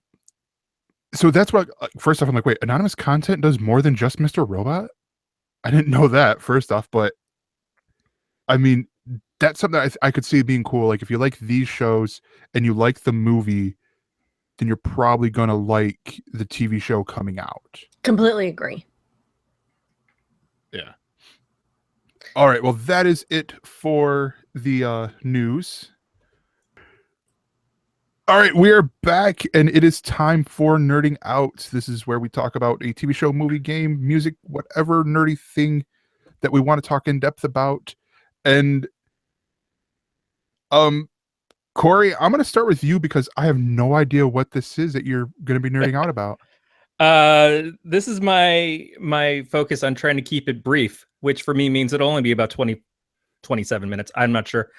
so that's what. First off, I'm like, wait, Anonymous Content does more than just Mr. Robot? I didn't know that. First off, but I mean, that's something that I could see being cool. Like, if you like these shows and you like the movie, then you're probably gonna like the TV show coming out. Completely agree. Yeah. All right. Well, that is it for the news. All right, we are back, and it is time for Nerding Out. This is where we talk about a TV show, movie, game, music, whatever nerdy thing that we want to talk in depth about. And Corey, I'm going to start with you because I have no idea what this is that you're going to be nerding out about. This is my focus on trying to keep it brief, which for me means it'll only be about 27 minutes. I'm not sure.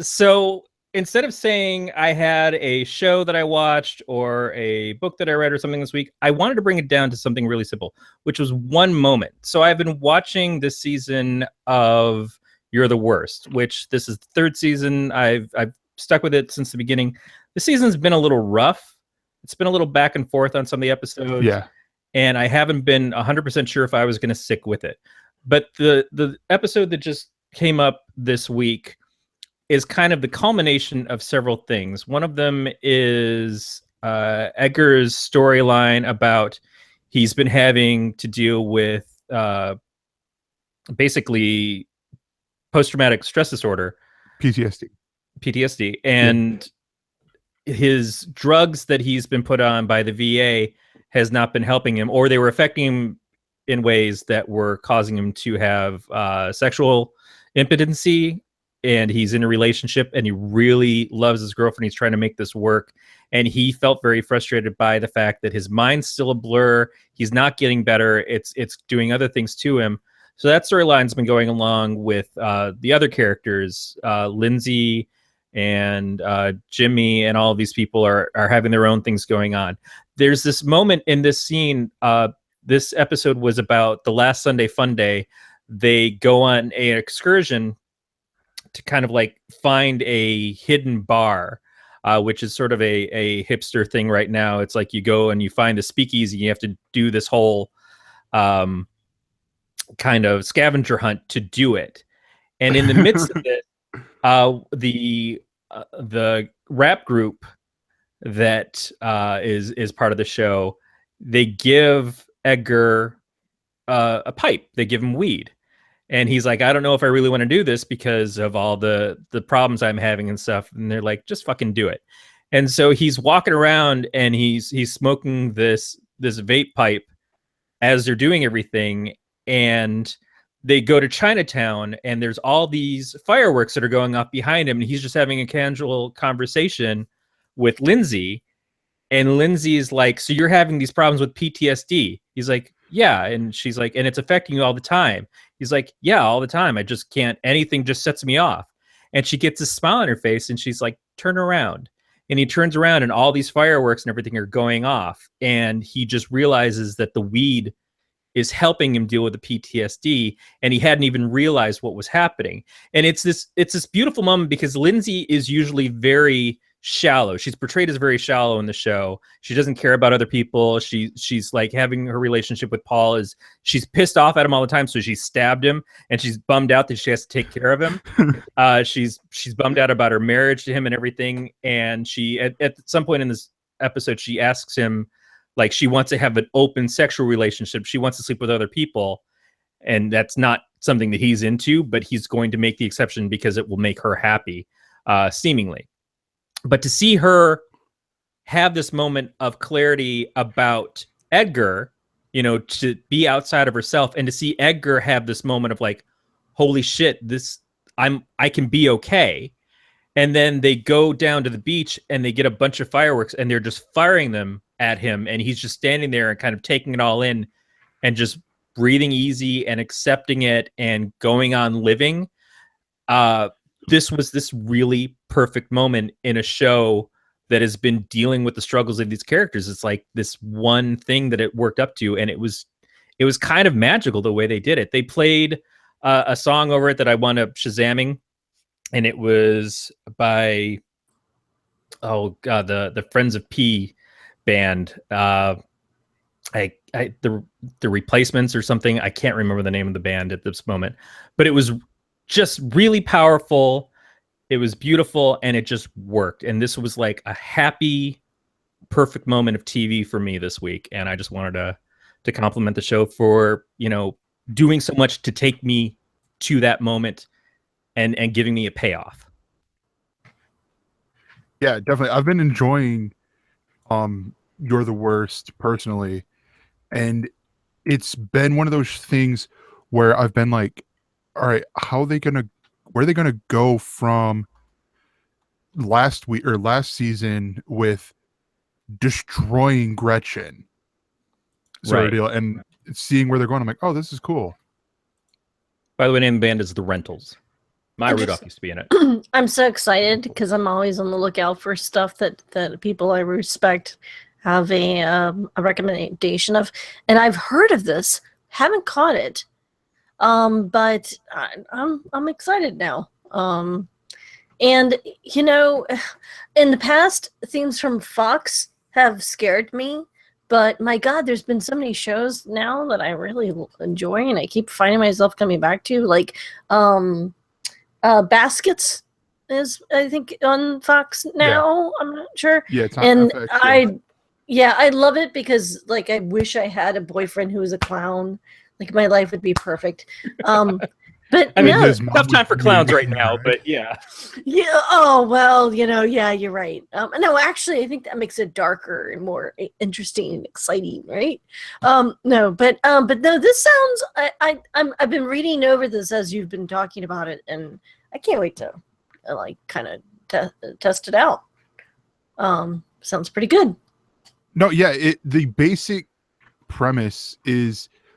So instead of saying I had a show that I watched or a book that I read or something this week, I wanted to bring it down to something really simple, which was one moment. So I've been watching this season of You're the Worst, which this is the third season. I've stuck with it since the beginning. The season's been a little rough. It's been a little back and forth on some of the episodes. Yeah. And I haven't been 100% sure if I was going to stick with it. But the episode that just came up this week is kind of the culmination of several things. One of them is Edgar's storyline about he's been having to deal with basically post-traumatic stress disorder. PTSD. And his drugs that he's been put on by the VA has not been helping him, or they were affecting him in ways that were causing him to have sexual impotency. And he's in a relationship and he really loves his girlfriend. He's trying to make this work. And he felt very frustrated by the fact that his mind's still a blur. He's not getting better. It's doing other things to him. So that storyline's been going along with the other characters, Lindsay and Jimmy, and all of these people are having their own things going on. There's this moment in this scene. This episode was about the last Sunday fun day. They go on an excursion to kind of like find a hidden bar, which is sort of a hipster thing right now. It's like you go and you find a speakeasy. You have to do this whole kind of scavenger hunt to do it. And in the midst of it, the rap group that is part of the show, they give Edgar a pipe. They give him weed. And he's like, I don't know if I really want to do this because of all the problems I'm having and stuff. And they're like, just fucking do it. And so he's walking around and he's smoking this vape pipe as they're doing everything. And they go to Chinatown and there's all these fireworks that are going off behind him. And he's just having a casual conversation with Lindsay. And Lindsay's like, so you're having these problems with PTSD? He's like, yeah. And she's like, and it's affecting you all the time? He's like, yeah, all the time. I just can't, anything just sets me off. And she gets a smile on her face and she's like, turn around. And he turns around and all these fireworks and everything are going off. And he just realizes that the weed is helping him deal with the PTSD, and he hadn't even realized what was happening. And it's this beautiful moment because Lindsay is usually very shallow. She's portrayed as very shallow in the show. She doesn't care about other people. She's like having her relationship with Paul is she's pissed off at him all the time, so she stabbed him, and she's bummed out that she has to take care of him. She's bummed out about her marriage to him and everything. And she at some point in this episode, she asks him, like, she wants to have an open sexual relationship. She wants to sleep with other people, and that's not something that he's into, but he's going to make the exception because it will make her happy, seemingly. But to see her have this moment of clarity about Edgar, you know, to be outside of herself, and to see Edgar have this moment of like, holy shit, I can be okay. And then they go down to the beach and they get a bunch of fireworks and they're just firing them at him. And he's just standing there and kind of taking it all in and just breathing easy and accepting it and going on living. This was this really perfect moment in a show that has been dealing with the struggles of these characters. It's like this one thing that it worked up to, and it was kind of magical the way they did it. They played a song over it that I wound up Shazamming, and it was by the Friends of P band. The Replacements or something. I can't remember the name of the band at this moment, but it was just really powerful. It was beautiful, and it just worked. And this was like a happy, perfect moment of TV for me this week. And I just wanted to compliment the show for, you know, doing so much to take me to that moment and giving me a payoff. Yeah, definitely. I've been enjoying You're the Worst personally. And it's been one of those things where I've been like, all right, where are they gonna go from last week or last season with destroying Gretchen sort of deal, and seeing where they're going. I'm like, oh, this is cool. By the way, the name of the band is The Rentals. Maya Rudolph used to be in it. I'm so excited because I'm always on the lookout for stuff that people I respect have a recommendation of, and I've heard of this, haven't caught it, but I'm excited now. And you know, in the past, themes from Fox have scared me, but my God, there's been so many shows now that I really enjoy, and I keep finding myself coming back to, like Baskets is, I think, on Fox now. Yeah. I'm not sure. Yeah, it's on and FX, I love it because, like, I wish I had a boyfriend who was a clown. Like, my life would be perfect. But I mean, no, there's tough time for clowns right now, but yeah. Yeah. Oh, well, you know, yeah, you're right. No, actually, I think that makes it darker and more interesting and exciting, right? No, but no, this sounds. I've been reading over this as you've been talking about it, and I can't wait to like kind of test it out. Sounds pretty good. No, yeah. The basic premise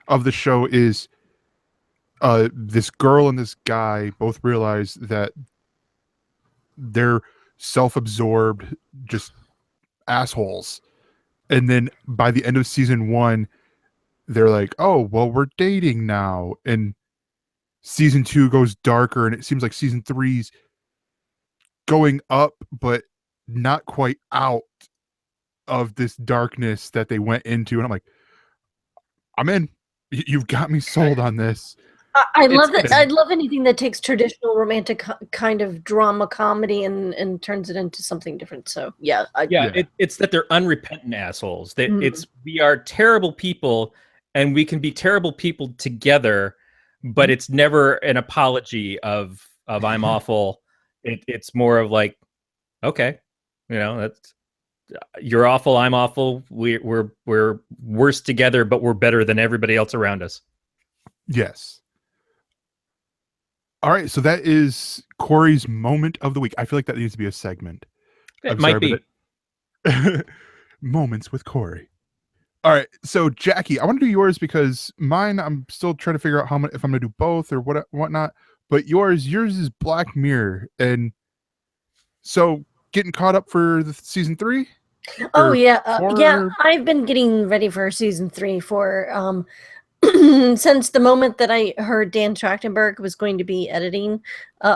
of the show is this girl and this guy both realize that they're self-absorbed, just assholes. And then by the end of season 1, they're like, oh, well, we're dating now. And season 2 goes darker, and it seems like season 3's going up, but not quite out of this darkness that they went into. And I'm like, I'm in. You've got me sold on this. I love that. I love anything that takes traditional romantic kind of drama comedy and turns it into something different. So yeah, it's that they're unrepentant assholes. We are terrible people, and we can be terrible people together, but it's never an apology of I'm awful. It's more of like, okay, you know, that's, you're awful, I'm awful. We're worse together, but we're better than everybody else around us. Yes. All right, so that is Corey's moment of the week. I feel like that needs to be a segment. It might be. Moments with Corey. All right, so Jackie, I want to do yours because mine, I'm still trying to figure out if I'm going to do both or whatnot. But yours is Black Mirror, and so getting caught up for the season 3. Oh yeah, yeah. I've been getting ready for season 3 for since the moment that I heard Dan Trachtenberg was going to be editing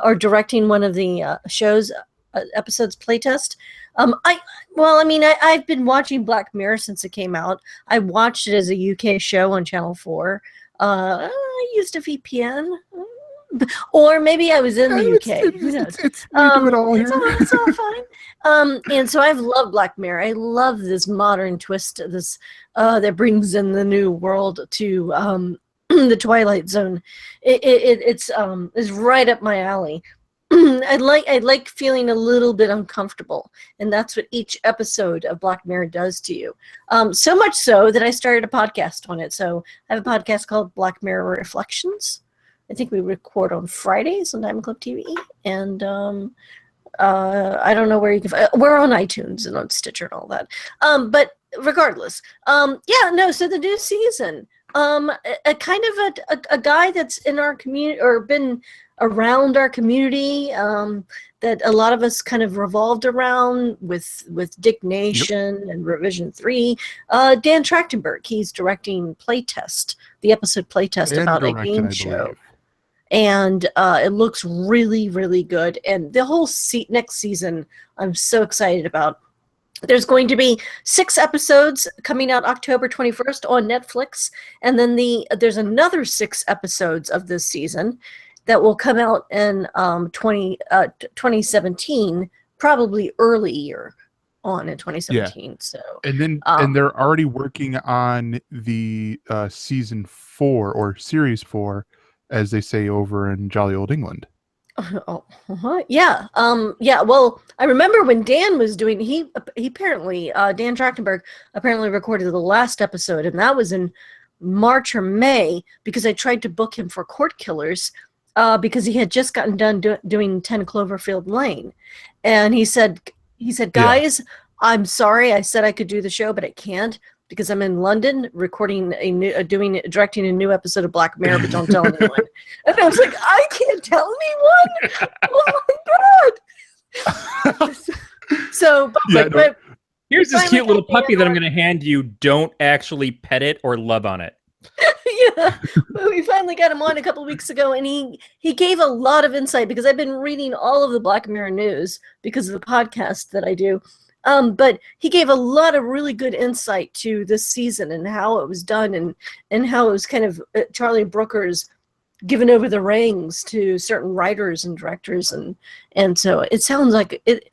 or directing one of the show's episodes playtest, I've been watching Black Mirror since it came out. I watched it as a UK show on Channel 4. I used a VPN. Or maybe I was in the UK. Who knows? We do it all here. It's all fine. And so I've loved Black Mirror. I love this modern twist, this that brings in the new world to the Twilight Zone. It's right up my alley. I like feeling a little bit uncomfortable, and that's what each episode of Black Mirror does to you. So much so that I started a podcast on it. So I have a podcast called Black Mirror Reflections. I think we record on Fridays on Diamond Club TV, and I don't know where you can. We're on iTunes and on Stitcher and all that. But regardless, so the new season, a kind of a guy that's in our community or been around our community that a lot of us kind of revolved around with Dick Nation and Revision 3. Dan Trachtenberg, he's directing the episode playtest about a game show. And it looks really, really good. And the whole next season, I'm so excited about. There's going to be 6 episodes coming out October 21st on Netflix. And then there's another 6 episodes of this season that will come out in 2017, probably earlier on in 2017. Yeah. So and they're already working on the season 4 or series 4, as they say over in jolly old England. Yeah. Well, I remember when Dan was doing, he apparently, Dan Trachtenberg apparently recorded the last episode, and that was in March or May, because I tried to book him for Court Killers, because he had just gotten done doing 10 Cloverfield Lane. And he said, guys, I'm sorry, I said I could do the show, but I can't, because I'm in London recording directing a new episode of Black Mirror, but don't tell anyone. And I was like, I can't tell anyone? Oh my God. But here's this cute little puppy that I'm going to hand you. Don't actually pet it or love on it. Yeah, but we finally got him on a couple weeks ago, and he gave a lot of insight, because I've been reading all of the Black Mirror news because of the podcast that I do. But he gave a lot of really good insight to this season and how it was done, and how it was kind of Charlie Brooker's given over the reins to certain writers and directors, and so it sounds like it.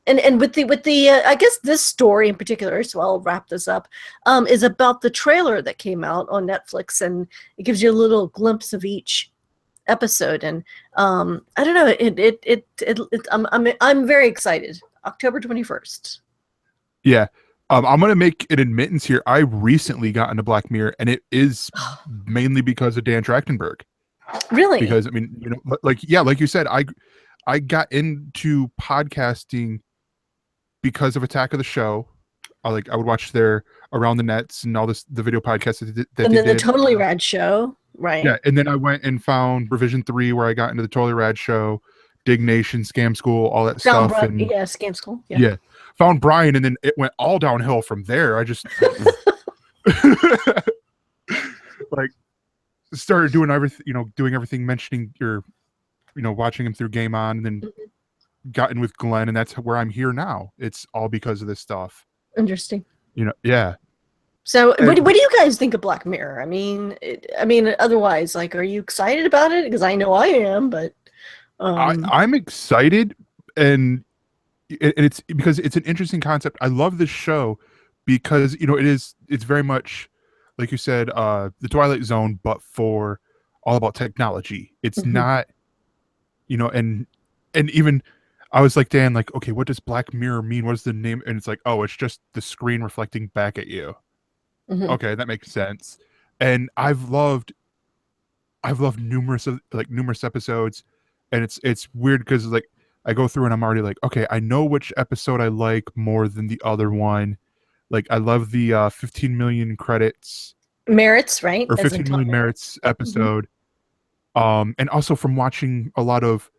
And with the I guess this story in particular, so I'll wrap this up, is about the trailer that came out on Netflix, and it gives you a little glimpse of each episode, and I don't know, I'm very excited. October 21st. Yeah. I'm going to make an admittance here. I recently got into Black Mirror, and it is mainly because of Dan Trachtenberg. Really? Because, I mean, you know, like you said, I got into podcasting because of Attack of the Show. I would watch their Around the Nets and all the video podcasts that and then the Totally Rad Show. Right. Yeah. And then I went and found Revision 3, where I got into the Totally Rad Show, Dig Nation, Scam School, all that stuff. Scam School. Yeah. Found Brian, and then it went all downhill from there. I just started doing everything, mentioning watching him through Game On, and then got in with Glenn, and that's where I'm here now. It's all because of this stuff. Interesting. Yeah. So, what do you guys think of Black Mirror? I mean, otherwise, like, are you excited about it? Because I know I am, but I'm excited, and it's because it's an interesting concept. I love this show because it's very much, like you said, the Twilight Zone, but for all about technology. It's not, and even I was like, Dan, like, okay, what does Black Mirror mean? What is the name? And it's like, oh, it's just the screen reflecting back at you. Okay, that makes sense. And I've loved numerous episodes, and it's weird because like I go through and I'm already like, okay, I know which episode I like more than the other one. Like, I love the 15 million credits merits, right? Or 15 million merits episode. And also from watching a lot of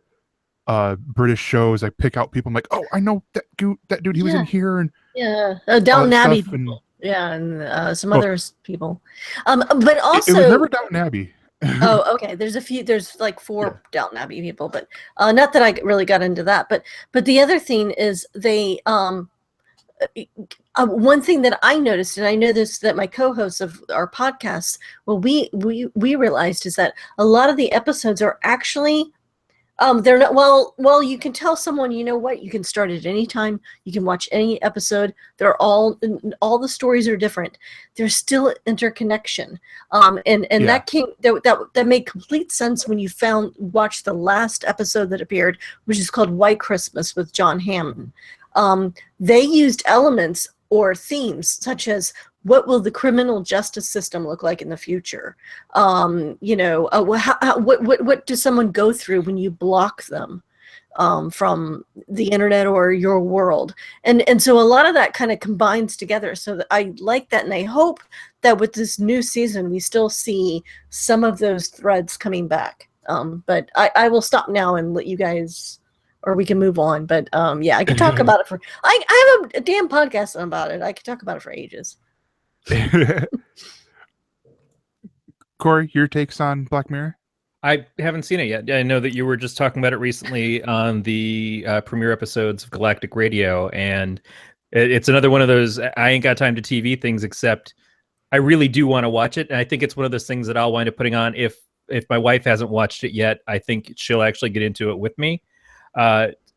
British shows, I pick out people. I'm like, oh, I know that dude. He was in here, and Downton Abbey. Yeah, and some other people. But also, it was never Downton Abbey. Oh, okay. There's like 4 Downton Abbey people, but not that I really got into that. But the other thing is they one thing that I noticed, and I know this that my co-hosts of our podcasts, well, we realized is that a lot of the episodes are actually they're not well you can tell someone, you know what, you can start at any time, you can watch any episode, they're all the stories are different, there's still interconnection, and that came that made complete sense when you watched the last episode that appeared, which is called White Christmas with John Hammond. They used elements or themes such as, what will the criminal justice system look like in the future? You know, what does someone go through when you block them from the internet or your world? And so a lot of that kind of combines together. So that I like that, and I hope that with this new season we still see some of those threads coming back. But I will stop now and let you guys, or we can move on. But yeah, I could talk about it for. I have a damn podcast about it. I could talk about it for ages. Corey, your takes on Black Mirror? I haven't seen it yet. I know that you were just talking about it recently on the premiere episodes of Galactic Radio, and it's another one of those I ain't got time to TV things, except I really do want to watch it, and I think it's one of those things that I'll wind up putting on if my wife hasn't watched it yet. I think she'll actually get into it with me.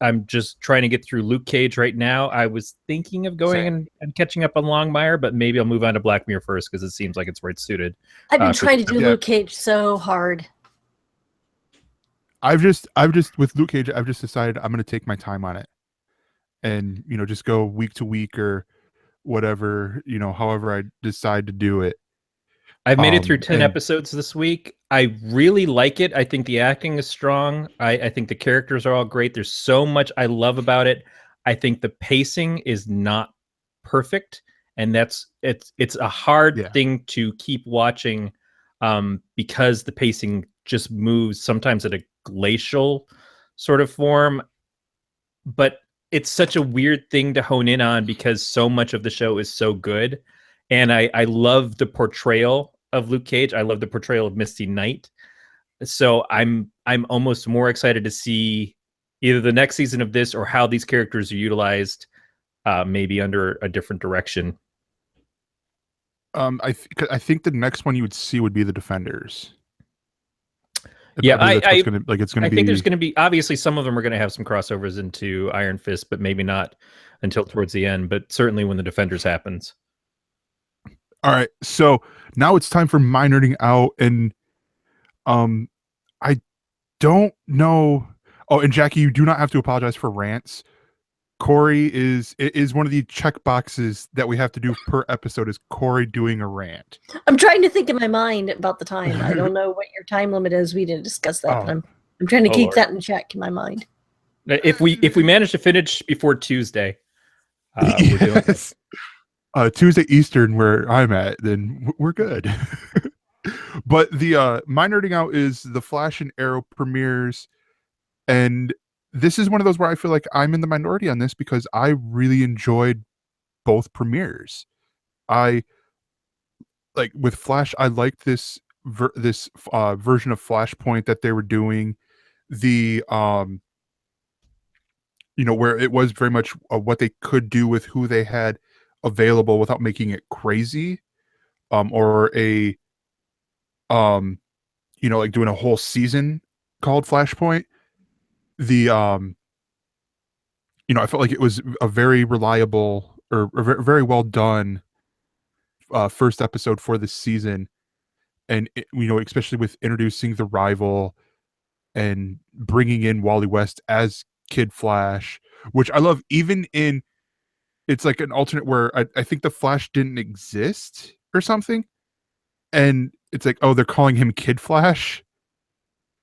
I'm just trying to get through Luke Cage right now. I was thinking of going and catching up on Longmire, but maybe I'll move on to Black Mirror first because it seems like it's where it's suited. I've been trying to do Luke Cage so hard. I've just with Luke Cage, I've just decided I'm going to take my time on it, and just go week to week or whatever, however I decide to do it. I've made it through 10 episodes this week. I really like it. I think the acting is strong. I think the characters are all great. There's so much I love about it. I think the pacing is not perfect, and it's a hard thing to keep watching because the pacing just moves sometimes at a glacial sort of form. But it's such a weird thing to hone in on because so much of the show is so good. And I love the portrayal of Luke Cage. I love the portrayal of Misty Knight. So I'm almost more excited to see either the next season of this or how these characters are utilized, maybe under a different direction. I think the next one you would see would be the Defenders. Yeah, I think there's going to be, obviously some of them are going to have some crossovers into Iron Fist, but maybe not until towards the end, but certainly when the Defenders happens. All right, so now it's time for my nerding out, and I don't know. Oh, and Jackie, you do not have to apologize for rants. Corey is one of the check boxes that we have to do per episode. Is Corey doing a rant? I'm trying to think in my mind about the time. I don't know what your time limit is. We didn't discuss that, but I'm trying to keep that in check in my mind. If we manage to finish before Tuesday, we're doing it. Tuesday Eastern, where I'm at, then we're good. But the my nerding out is the Flash and Arrow premieres, and this is one of those where I feel like I'm in the minority on this because I really enjoyed both premieres. I like with Flash. I liked this version of Flashpoint that they were doing. The where it was very much what they could do with who they had available without making it crazy, or a like doing a whole season called Flashpoint. The I felt like it was a very reliable or very well done first episode for this season, and especially with introducing the Rival and bringing in Wally West as Kid Flash, which I love. Even in it's like an alternate where I think the Flash didn't exist or something, and it's like, oh, they're calling him Kid Flash.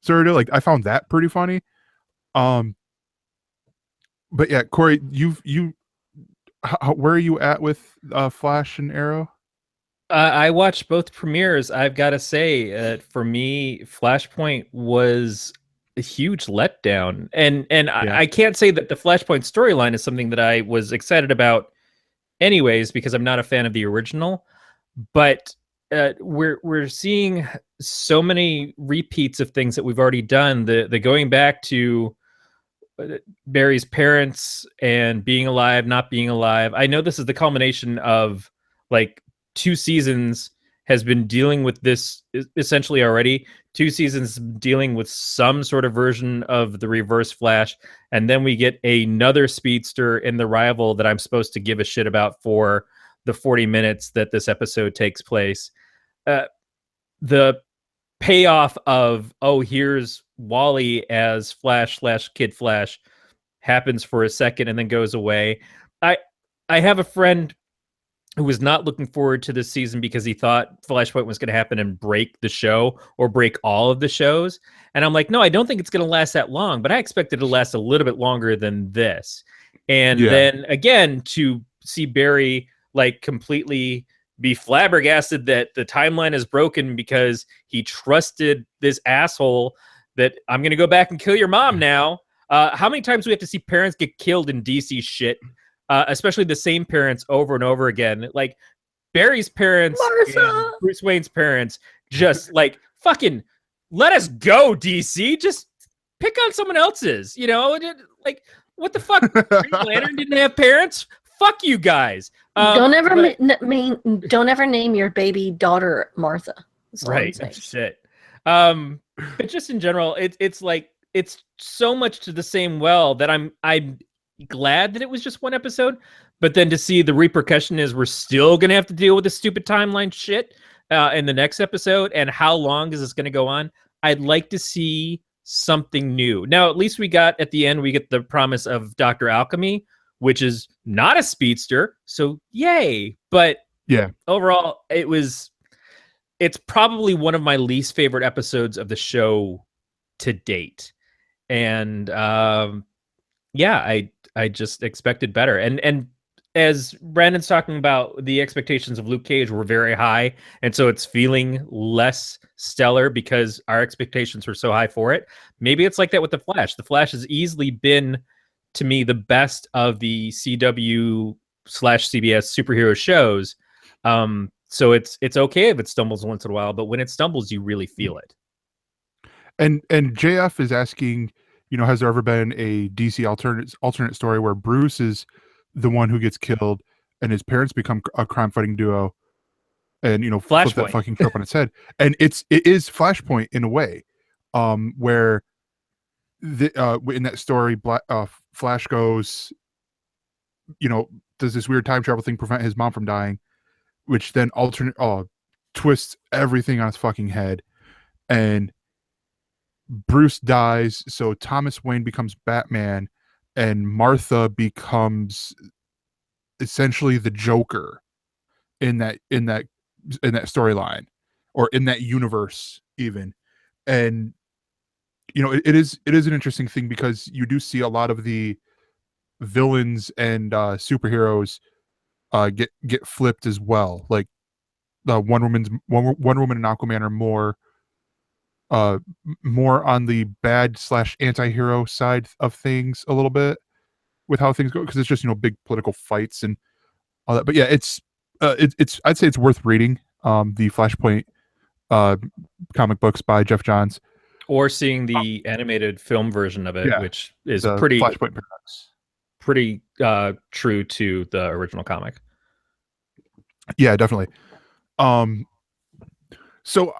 Sort of like I found that pretty funny. But yeah, Corey, where are you at with Flash and Arrow? I watched both premieres. I've got to say, for me, Flashpoint was a huge letdown, and I can't say that the Flashpoint storyline is something that I was excited about anyways, because I'm not a fan of the original. But we're seeing so many repeats of things that we've already done. The going back to Barry's parents and being alive, not being alive. I know this is the culmination of like 2 seasons has been dealing with this essentially already. 2 seasons dealing with some sort of version of the Reverse Flash, and then we get another speedster in the rival that I'm supposed to give a shit about for the 40 minutes that this episode takes place. The payoff of, oh, here's Wally as Flash/Kid Flash happens for a second and then goes away. I have a friend who was not looking forward to this season because he thought Flashpoint was going to happen and break the show or break all of the shows. And I'm like, no, I don't think it's going to last that long, but I expect it to last a little bit longer than this. And then again, to see Barry like completely be flabbergasted that the timeline is broken because he trusted this asshole that I'm going to go back and kill your mom now. How many times do we have to see parents get killed in DC shit? Especially the same parents over and over again. Like Barry's parents, and Bruce Wayne's parents, just like fucking let us go, DC. Just pick on someone else's. You know, like what the fuck? Green Lantern didn't have parents. Fuck you guys. Don't ever name your baby daughter Martha. Right. Shit. But just in general, it's like it's so much to the same well that I'm glad that it was just one episode, but then to see the repercussion is we're still gonna have to deal with the stupid timeline shit in the next episode, and how long is this gonna go on? I'd like to see something new. Now, at least we got at the end, we get the promise of Dr. Alchemy, which is not a speedster, so yay. But yeah, overall, it's probably one of my least favorite episodes of the show to date. And I just expected better. And as Brandon's talking about, the expectations of Luke Cage were very high, and so it's feeling less stellar because our expectations were so high for it. Maybe it's like that with The Flash. The Flash has easily been, to me, the best of the CW/CBS superhero shows. So it's okay if it stumbles once in a while, but when it stumbles, you really feel it. And JF is asking, has there ever been a DC alternate story where Bruce is the one who gets killed and his parents become a crime fighting duo, and flip that fucking trope on its head? And it is Flashpoint in a way, where in that story, Flash goes, does this weird time travel thing prevent his mom from dying, which then twists everything on its fucking head, and Bruce dies, so Thomas Wayne becomes Batman, and Martha becomes essentially the Joker in that storyline, or in that universe even. And it is an interesting thing because you do see a lot of the villains and superheroes get flipped as well. Like Wonder Woman and Aquaman are more on the bad/anti-hero side of things a little bit with how things go, because it's just big political fights and all that. But yeah, it's I'd say it's worth reading the Flashpoint comic books by Jeff Johns, or seeing the animated film version of it, which is pretty Flashpoint Paradox, pretty true to the original comic. Yeah, definitely. So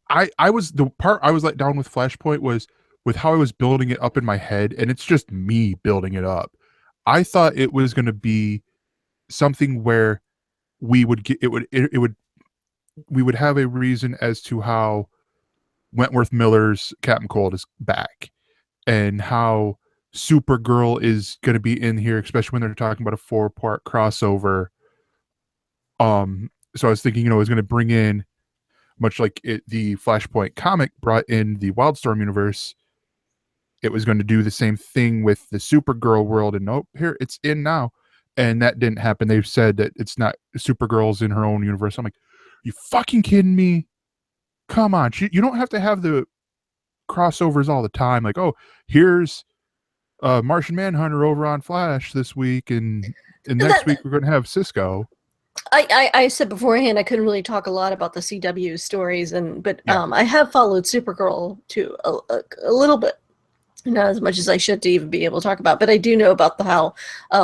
I was the part I was let down with Flashpoint was with how I was building it up in my head, and it's just me building it up. I thought it was going to be something where we would have a reason as to how Wentworth Miller's Captain Cold is back, and how Supergirl is going to be in here, especially when they're talking about a 4-part crossover. So I was thinking, it was going to bring in, much like the Flashpoint comic brought in the Wildstorm universe, it was going to do the same thing with the Supergirl world, and nope, here it's in now. And that didn't happen. They've said that it's not, Supergirl's in her own universe. I'm like, you fucking kidding me? Come on. You don't have to have the crossovers all the time. Like, oh, here's Martian Manhunter over on Flash this week, and next week we're going to have Cisco. I said beforehand I couldn't really talk a lot about the CW stories, but I have followed Supergirl too a little bit, not as much as I should to even be able to talk about. But I do know about how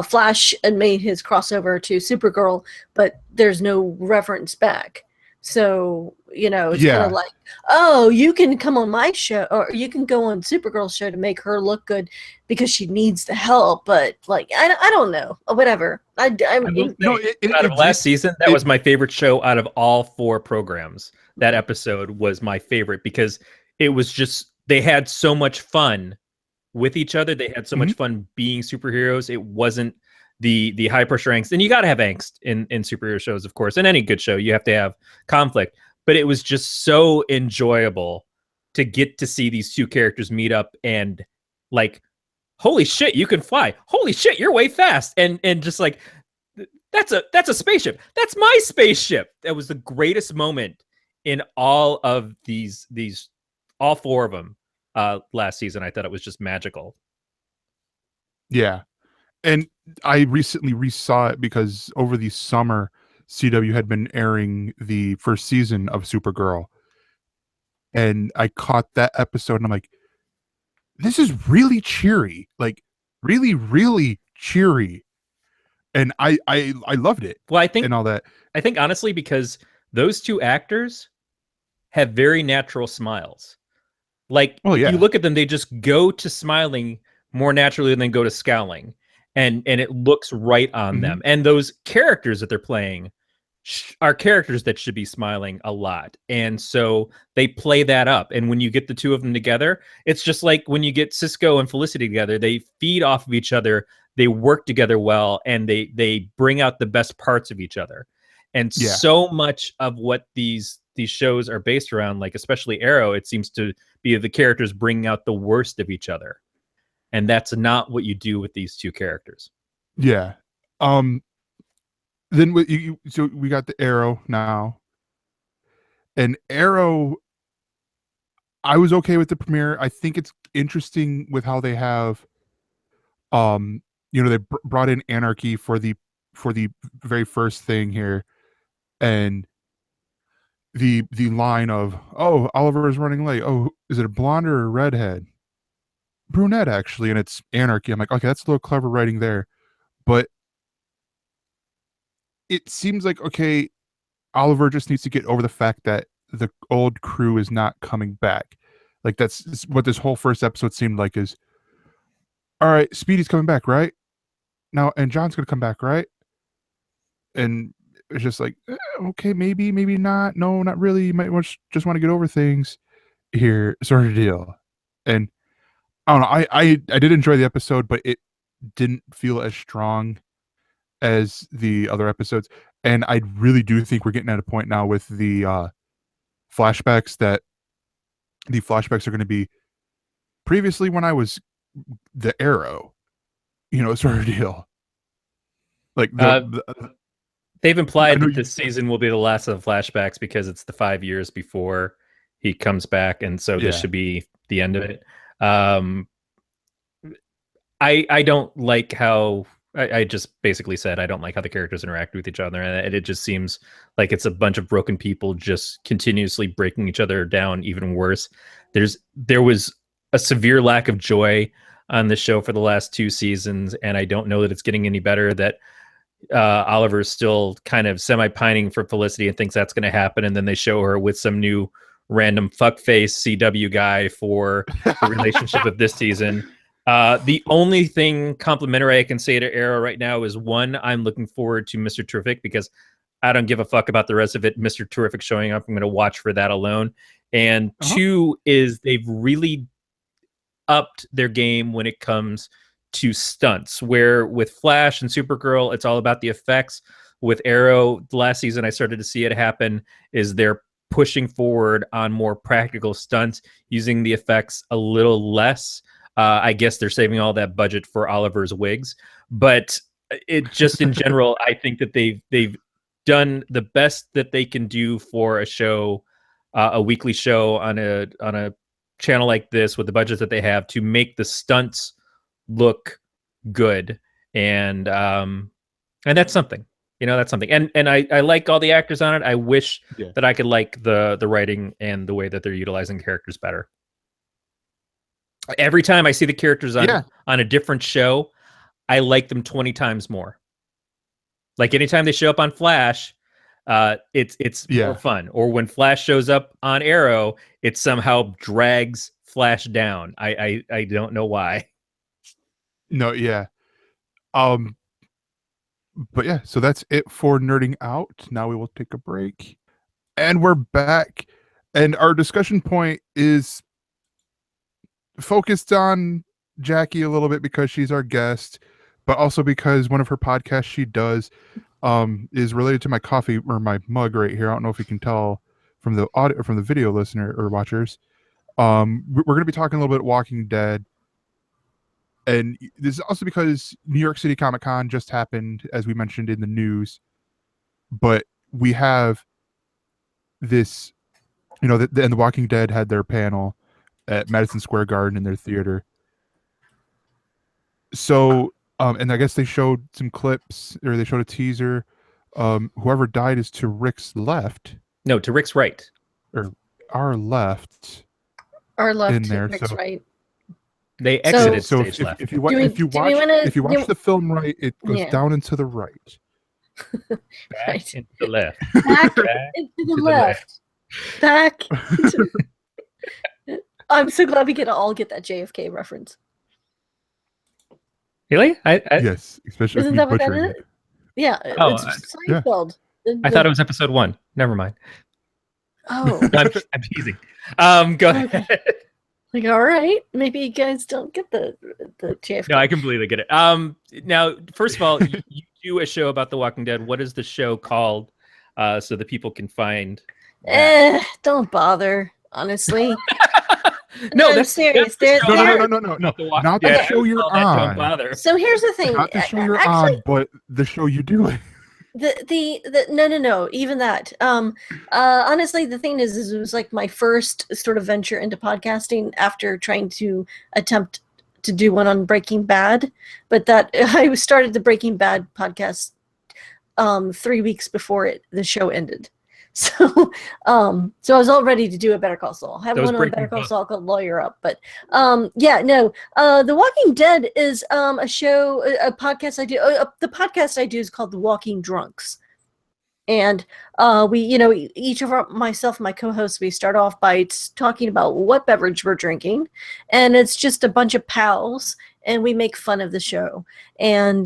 Flash had made his crossover to Supergirl, but there's no reference back. So, you know, it's kind of like, oh, you can come on my show, or you can go on Supergirl's show to make her look good because she needs the help. But like, I don't know, whatever. Out of last season, that was my favorite show out of all 4 programs. That episode was my favorite because it was just, they had so much fun with each other. They had so much fun being superheroes. It wasn't the high pressure angst, and you got to have angst in superhero shows, of course. In any good show, you have to have conflict. But it was just so enjoyable to get to see these 2 characters meet up and like, holy shit, you can fly! Holy shit, you're way fast! And just like, that's a spaceship. That's my spaceship. That was the greatest moment in all of these all 4 of them last season. I thought it was just magical. Yeah. And I recently resaw it because over the summer, CW had been airing the first season of Supergirl. And I caught that episode and I'm like, this is really cheery. Like, really, really cheery. And I loved it. Well, I think, and all that. I think honestly, because those 2 actors have very natural smiles. Like, you look at them, they just go to smiling more naturally than go to scowling. And it looks right on them. And those characters that they're playing are characters that should be smiling a lot. And so they play that up. And when you get the 2 of them together, it's just like when you get Cisco and Felicity together, they feed off of each other, they work together well, and they bring out the best parts of each other. And so much of what these shows are based around, like especially Arrow, it seems to be the characters bringing out the worst of each other. And that's not what you do with these 2 characters. Yeah. Then so we got the Arrow now. And Arrow, I was okay with the premiere. I think it's interesting with how they have, they brought in Anarchy for the very first thing here, and the line of, oh, Oliver is running late. Oh, is it a blonde or a redhead? Brunette, actually, and it's Anarchy. I'm like, okay, that's a little clever writing there, but it seems like, okay, Oliver just needs to get over the fact that the old crew is not coming back. Like, that's what this whole first episode seemed like, is, all right, Speedy's coming back, right? Now, and John's gonna come back, right? And it's just like, okay, maybe not. No, not really. You might just want to get over things here, sort of deal. And I don't know. I did enjoy the episode, but it didn't feel as strong as the other episodes. And I really do think we're getting at a point now with the flashbacks that the flashbacks are going to be previously when I was the Arrow, sort of deal. Like they've implied that this season will be the last of the flashbacks because it's the 5 years before he comes back, and so this should be the end of it. I don't like how I just basically said I don't like how the characters interact with each other, and it just seems like it's a bunch of broken people just continuously breaking each other down even worse. There was a severe lack of joy on the show for the last 2 seasons, and I don't know that it's getting any better. That Oliver's still kind of semi-pining for Felicity and thinks that's going to happen, and then they show her with some new random fuckface CW guy for the relationship of this season. The only thing complimentary I can say to Arrow right now is, 1, I'm looking forward to Mr. Terrific because I don't give a fuck about the rest of it. Mr. Terrific showing up, I'm going to watch for that alone. And 2 is they've really upped their game when it comes to stunts, where with Flash and Supergirl, it's all about the effects. With Arrow, last season, I started to see it happen, is they're pushing forward on more practical stunts, using the effects a little less. I guess they're saving all that budget for Oliver's wigs, but it just in general, I think that they've done the best that they can do for a show, a weekly show on a channel like this with the budget that they have, to make the stunts look good, and that's something. That's something. And I like all the actors on it. I wish that I could like the writing and the way that they're utilizing characters better. Every time I see the characters on a different show, I like them 20 times more. Like anytime they show up on Flash, it's more fun. Or when Flash shows up on Arrow, it somehow drags Flash down. I don't know why. No, yeah. But yeah, so that's it for Nerding Out. Now we will take a break. And we're back. And our discussion point is focused on Jackie a little bit because she's our guest, but also because one of her podcasts she does is related to my coffee or my mug right here. I don't know if you can tell from the audio or from the video listener or watchers. We're going to be talking a little bit Walking Dead. And this is also because New York City Comic Con just happened, as we mentioned in the news. But we have this, and The Walking Dead had their panel at Madison Square Garden in their theater. So, and I guess they showed some clips, or they showed a teaser. Whoever died is to Rick's left. No, to Rick's right. Or our left. Our left in there. Rick's right. They exited so stage left. If you watch the film right, it goes down and to the right. Back into the left. Back into the left. Back. I'm so glad we all get that JFK reference. Really? Yes, especially isn't that what that is? Yeah. It's Seinfeld. I thought it was episode 1. Never mind. Oh. I'm teasing. Go ahead. Like, all right, maybe you guys don't get the JFK. No, I completely get it. Now, first of all, you do a show about The Walking Dead. What is the show called, so that people can find? Don't bother. Honestly. No, that's serious. No. Not the show you're on. Don't bother. So here's the thing. Not the show you're on, but the show you do. No, even that. Honestly, the thing is it was like my first sort of venture into podcasting after trying to attempt to do one on Breaking Bad, but that I started the Breaking Bad podcast 3 weeks before the show ended. So I was all ready to do a Better Call Saul. I have one on Better Call Saul called Lawyer Up, but The Walking Dead is a podcast I do. The podcast I do is called The Walking Drunks, and we each of myself and my co-hosts, we start off by talking about what beverage we're drinking, and it's just a bunch of pals, and we make fun of the show. And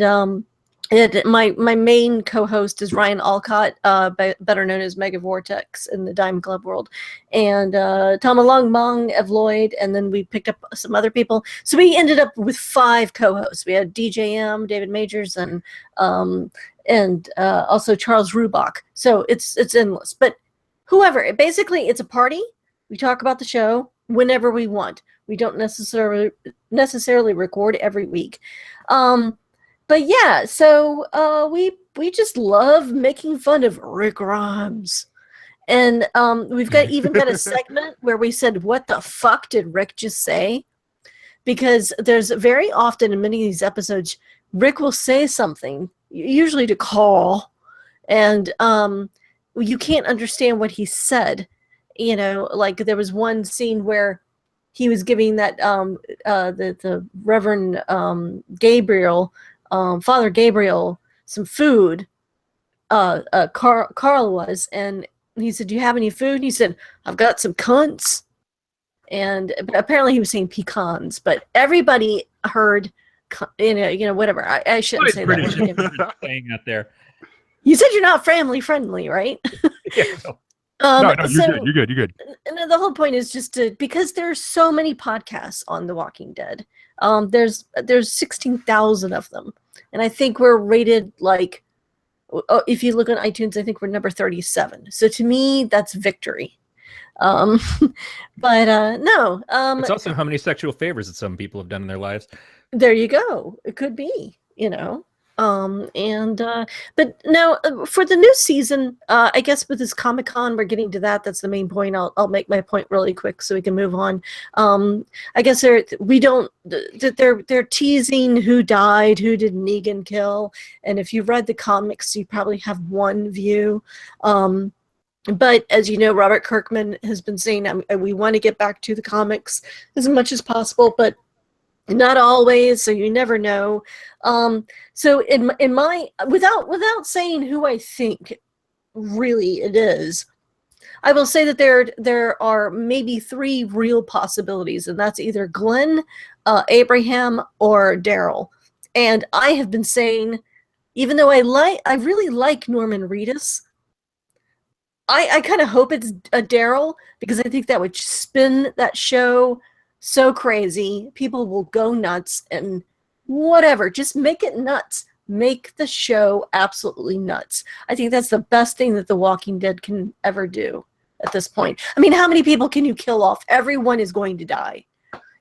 my main co-host is Ryan Alcott, better known as Mega Vortex in the Diamond Club world, and Tom Along of Lloyd, and then we picked up some other people. So we ended up with 5 co-hosts. We had DJM, David Majors, and also Charles Rubach. So it's endless. But whoever, basically it's a party. We talk about the show whenever we want. We don't necessarily record every week. But yeah, so we just love making fun of Rick Grimes. And we've even got a segment where we said, what the fuck did Rick just say? Because there's very often in many of these episodes, Rick will say something, usually to Carl, and you can't understand what he said. Like there was one scene where he was giving that the Reverend Gabriel, Father Gabriel, some food. Carl was, and he said, "Do you have any food?" And he said, "I've got some cunts." And apparently he was saying pecans, but everybody heard, whatever. I shouldn't say that. Playing out there. You said you're not family friendly, right? Yeah. No, you're good. And the whole point is just because there's so many podcasts on The Walking Dead. There's 16,000 of them, and I think we're rated like, if you look on iTunes, I think we're number 37. So to me, that's victory. No. It's also how many sexual favors that some people have done in their lives. There you go. It could be, But no, for the new season, I guess with this Comic-Con, we're getting to that. That's the main point. I'll make my point really quick so we can move on. I guess they're teasing who died, who did Negan kill, and if you've read the comics, you probably have one view. But as you know, Robert Kirkman has been saying we want to get back to the comics as much as possible, but not always, so you never know. So in my without saying who I think really it is, I will say that there are maybe 3 real possibilities, and that's either Glenn, Abraham, or Daryl. And I have been saying, even though I really like Norman Reedus, I kind of hope it's a Daryl, because I think that would spin that show so crazy. People will go nuts and whatever. Just make it nuts. Make the show absolutely nuts. I think that's the best thing that The Walking Dead can ever do at this point. I mean, how many people can you kill off? Everyone is going to die.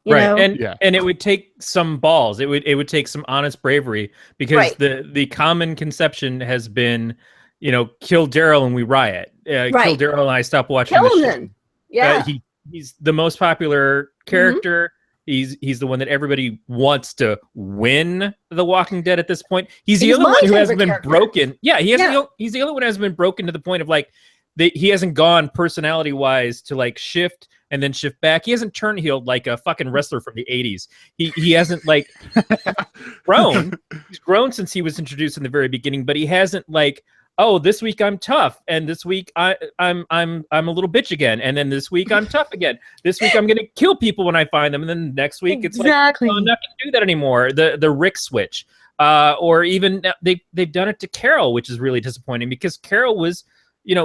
You know? And it would take some balls. It would take some honest bravery, because the common conception has been, kill Daryl and we riot. Kill Daryl and I stop watching the show. Then. Yeah. He's the most popular character. He's the one that everybody wants to win The Walking Dead at this point. He's the only one who hasn't been broken. Yeah, he's the only one who hasn't been broken to the point of he hasn't gone personality wise to shift and then shift back. He hasn't turned heel like a fucking wrestler from the 80s. He hasn't grown. He's grown since he was introduced in the very beginning, but he hasn't oh, this week I'm tough, and this week I'm a little bitch again, and then this week I'm tough again. This week I'm gonna kill people when I find them, and then next week it's oh, I'm not gonna do that anymore. The Rick switch, or even they've done it to Carol, which is really disappointing, because Carol was,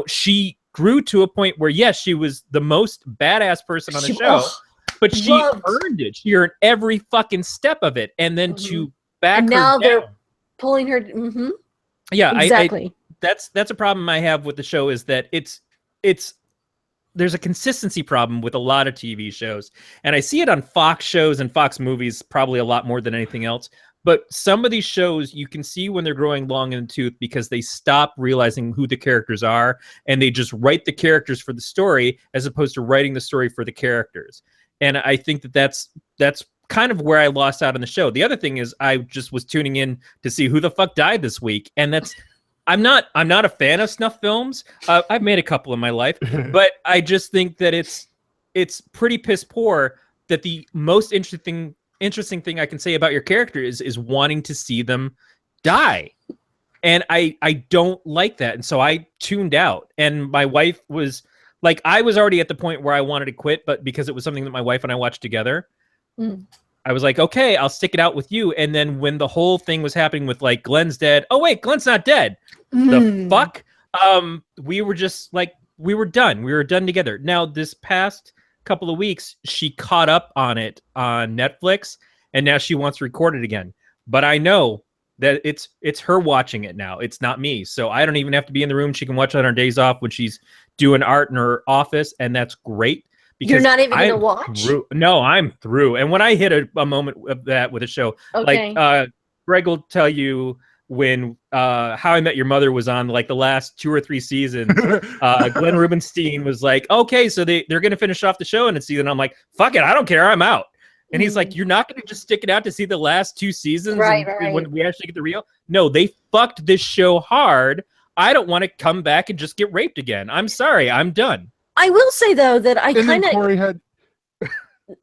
she grew to a point where yes, she was the most badass person on the show, but she earned it. She earned every fucking step of it, and then to back and now her they're down, pulling her. Yeah, exactly. That's a problem I have with the show, is that there's a consistency problem with a lot of TV shows, and I see it on Fox shows and Fox movies probably a lot more than anything else. But some of these shows, you can see when they're growing long in the tooth, because they stop realizing who the characters are, and they just write the characters for the story as opposed to writing the story for the characters. And I think that's kind of where I lost out on the show. The other thing is, I just was tuning in to see who the fuck died this week, and I'm not a fan of snuff films. I've made a couple in my life, but I just think that it's pretty piss poor that the most interesting thing I can say about your character is wanting to see them die. And I don't like that. And so I tuned out, and my wife was I was already at the point where I wanted to quit, but because it was something that my wife and I watched together, I was like, okay, I'll stick it out with you. And then when the whole thing was happening with Glenn's dead. Oh wait, Glenn's not dead. The fuck? We were just we were done. We were done together. Now this past couple of weeks, she caught up on it on Netflix, and now she wants to record it again. But I know that it's her watching it now. It's not me. So I don't even have to be in the room. She can watch it on her days off when she's doing art in her office, and that's great. You're not even going to watch? No, I'm through. And when I hit a moment of that with a show, Greg will tell you when How I Met Your Mother was on the last 2 or 3 seasons, Glenn Rubenstein was like, okay, so they're going to finish off the show in a season. I'm like, fuck it, I don't care, I'm out. And he's like, you're not going to just stick it out to see the last 2 seasons when we actually get the real? No, they fucked this show hard. I don't want to come back and just get raped again. I'm sorry, I'm done. I will say though that I kind of Corey had.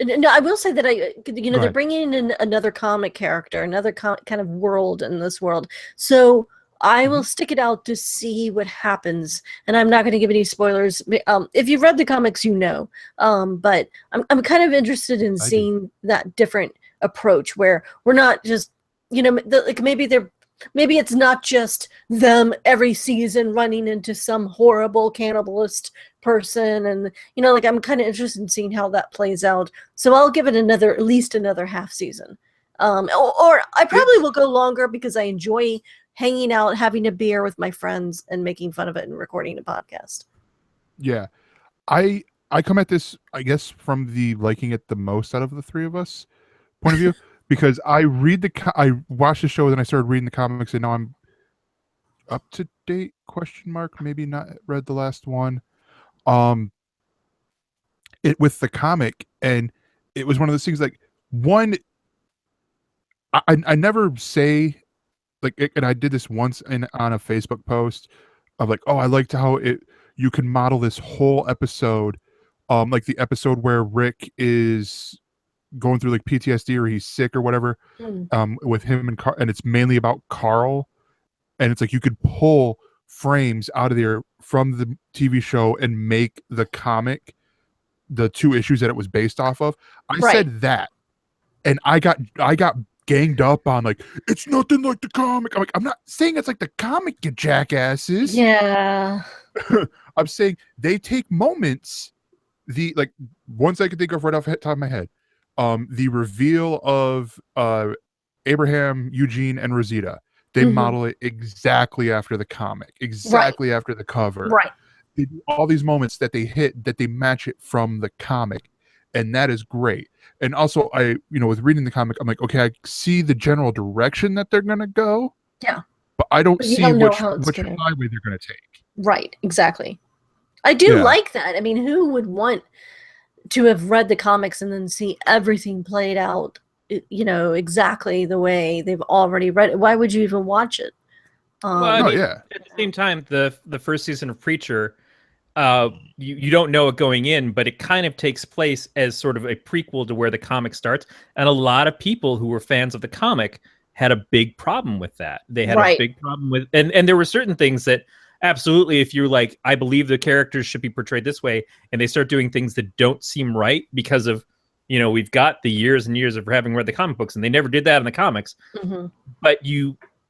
No, I will say that they're bringing in another comic character, another kind of world in this world. So I will stick it out to see what happens, and I'm not going to give any spoilers. If you've read the comics, but I'm kind of interested in seeing that different approach where we're not just maybe it's not just them every season running into some horrible cannibalist person, and I'm kind of interested in seeing how that plays out. So I'll give it at least another half season, or I probably will go longer, because I enjoy hanging out, having a beer with my friends, and making fun of it and recording a podcast. Yeah, I come at this, I guess, from the liking it the most out of the 3 of us point of view, because I I watched the show, then I started reading the comics, and now I'm up to date? Question mark. Maybe not read the last one. It with the comic, and it was one of those things. Like one, I never say like, and I did this once on a Facebook post of like, oh, I liked how you can model this whole episode, like the episode where Rick is going through like PTSD or he's sick or whatever, with him and Carl, and it's mainly about Carl, and it's like you could pull frames out of there from the TV show and make the comic the 2 issues that it was based off of. I said that, and I got ganged up on like, it's nothing like the comic. I'm like, I'm not saying it's like the comic, you jackasses. Yeah. I'm saying they take moments. The like ones I could think of right off the top of my head. The reveal of Abraham, Eugene, and Rosita. They model it exactly after the comic, exactly after the cover. Right. They do all these moments that they hit, that they match it from the comic, and that is great. And also, with reading the comic, I'm like, okay, I see the general direction that they're gonna go. Yeah. But I don't see which highway they're gonna take. Right. Exactly. I do like that. I mean, who would want to have read the comics and then see everything played out, exactly the way they've already read it? Why would you even watch it? At the same time, the first season of Preacher, you don't know it going in, but it kind of takes place as sort of a prequel to where the comic starts. And a lot of people who were fans of the comic had a big problem with that. They had a big problem with, and there were certain things that absolutely, if you're like, I believe the characters should be portrayed this way, and they start doing things that don't seem right because of, we've got the years and years of having read the comic books, and they never did that in the comics. But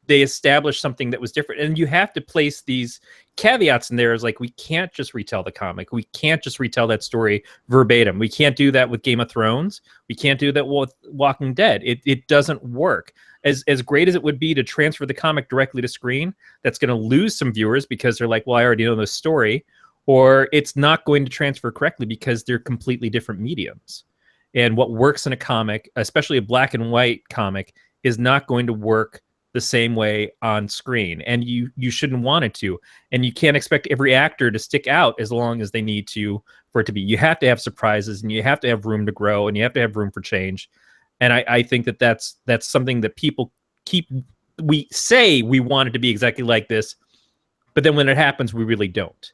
they established something that was different, and you have to place these caveats in there as like, we can't just retell the comic. We can't just retell that story verbatim. We can't do that with Game of Thrones. We can't do that with Walking Dead. It doesn't work. As great as it would be to transfer the comic directly to screen, that's going to lose some viewers because they're like, well, I already know the story, or it's not going to transfer correctly because they're completely different mediums. And what works in a comic, especially a black and white comic, is not going to work the same way on screen, and you shouldn't want it to. And you can't expect every actor to stick out as long as they need to for it to be. You have to have surprises, and you have to have room to grow, and you have to have room for change. And I think that's something that people we say we want it to be exactly like this, but then when it happens, we really don't.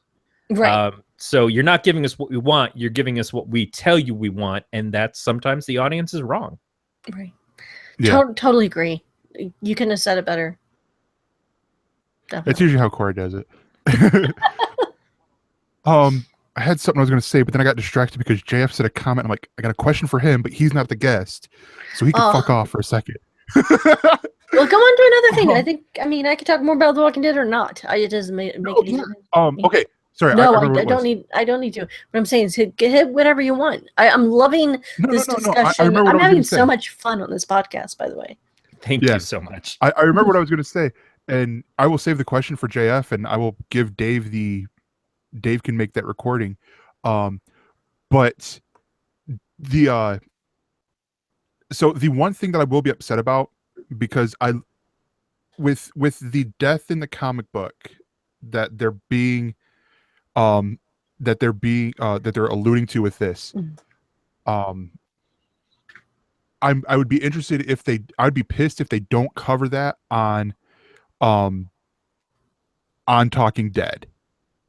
Right. So you're not giving us what we want, you're giving us what we tell you we want, and that's sometimes the audience is wrong. Right. Yeah. Totally agree. You couldn't have said it better. Definitely. That's usually how Corey does it. I had something I was going to say, but then I got distracted because JF said a comment. I'm like, I got a question for him, but he's not the guest, so he can fuck off for a second. Well, go on to another thing. I could talk more about The Walking Dead or not. It doesn't make any difference. Okay. Sorry. No, I don't need to. What I'm saying is hit whatever you want. I'm loving this discussion. I'm having so much fun on this podcast, by the way. Thank you so much. I remember what I was going to say, and I will save the question for JF, and I will give Dave Dave can make that recording. But so the one thing that I will be upset about, because with the death in the comic book that they're alluding to with this, I would be interested if I'd be pissed if they don't cover that on Talking Dead.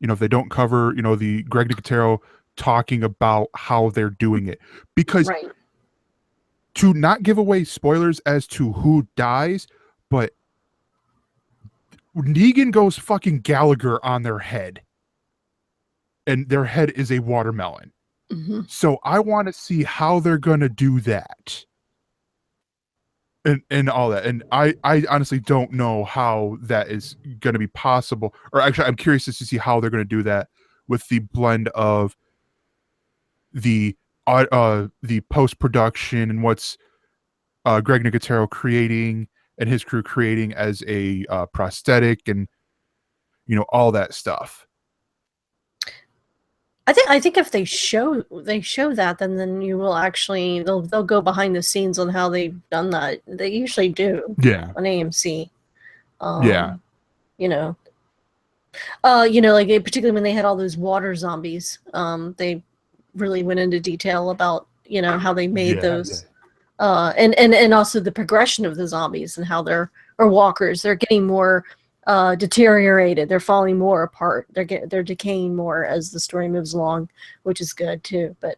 If they don't cover, the Greg Nicotero talking about how they're doing it, because to not give away spoilers as to who dies, but Negan goes fucking Gallagher on their head, and their head is a watermelon. So I want to see how they're going to do that. And all that. And I honestly don't know how that is going to be possible. Or actually, I'm curious to see how they're going to do that with the blend of the post-production and what's Greg Nicotero creating and his crew creating as a prosthetic and, all that stuff. I think if they show that, then you will actually they'll go behind the scenes on how they've done that. They usually do. Yeah. On AMC. Yeah. You know, like particularly when they had all those water zombies. They really went into detail about how they made those. Yeah. And also the progression of the zombies and how they're walkers. They're getting more deteriorated. They're falling more apart. They're decaying more as the story moves along, which is good too. But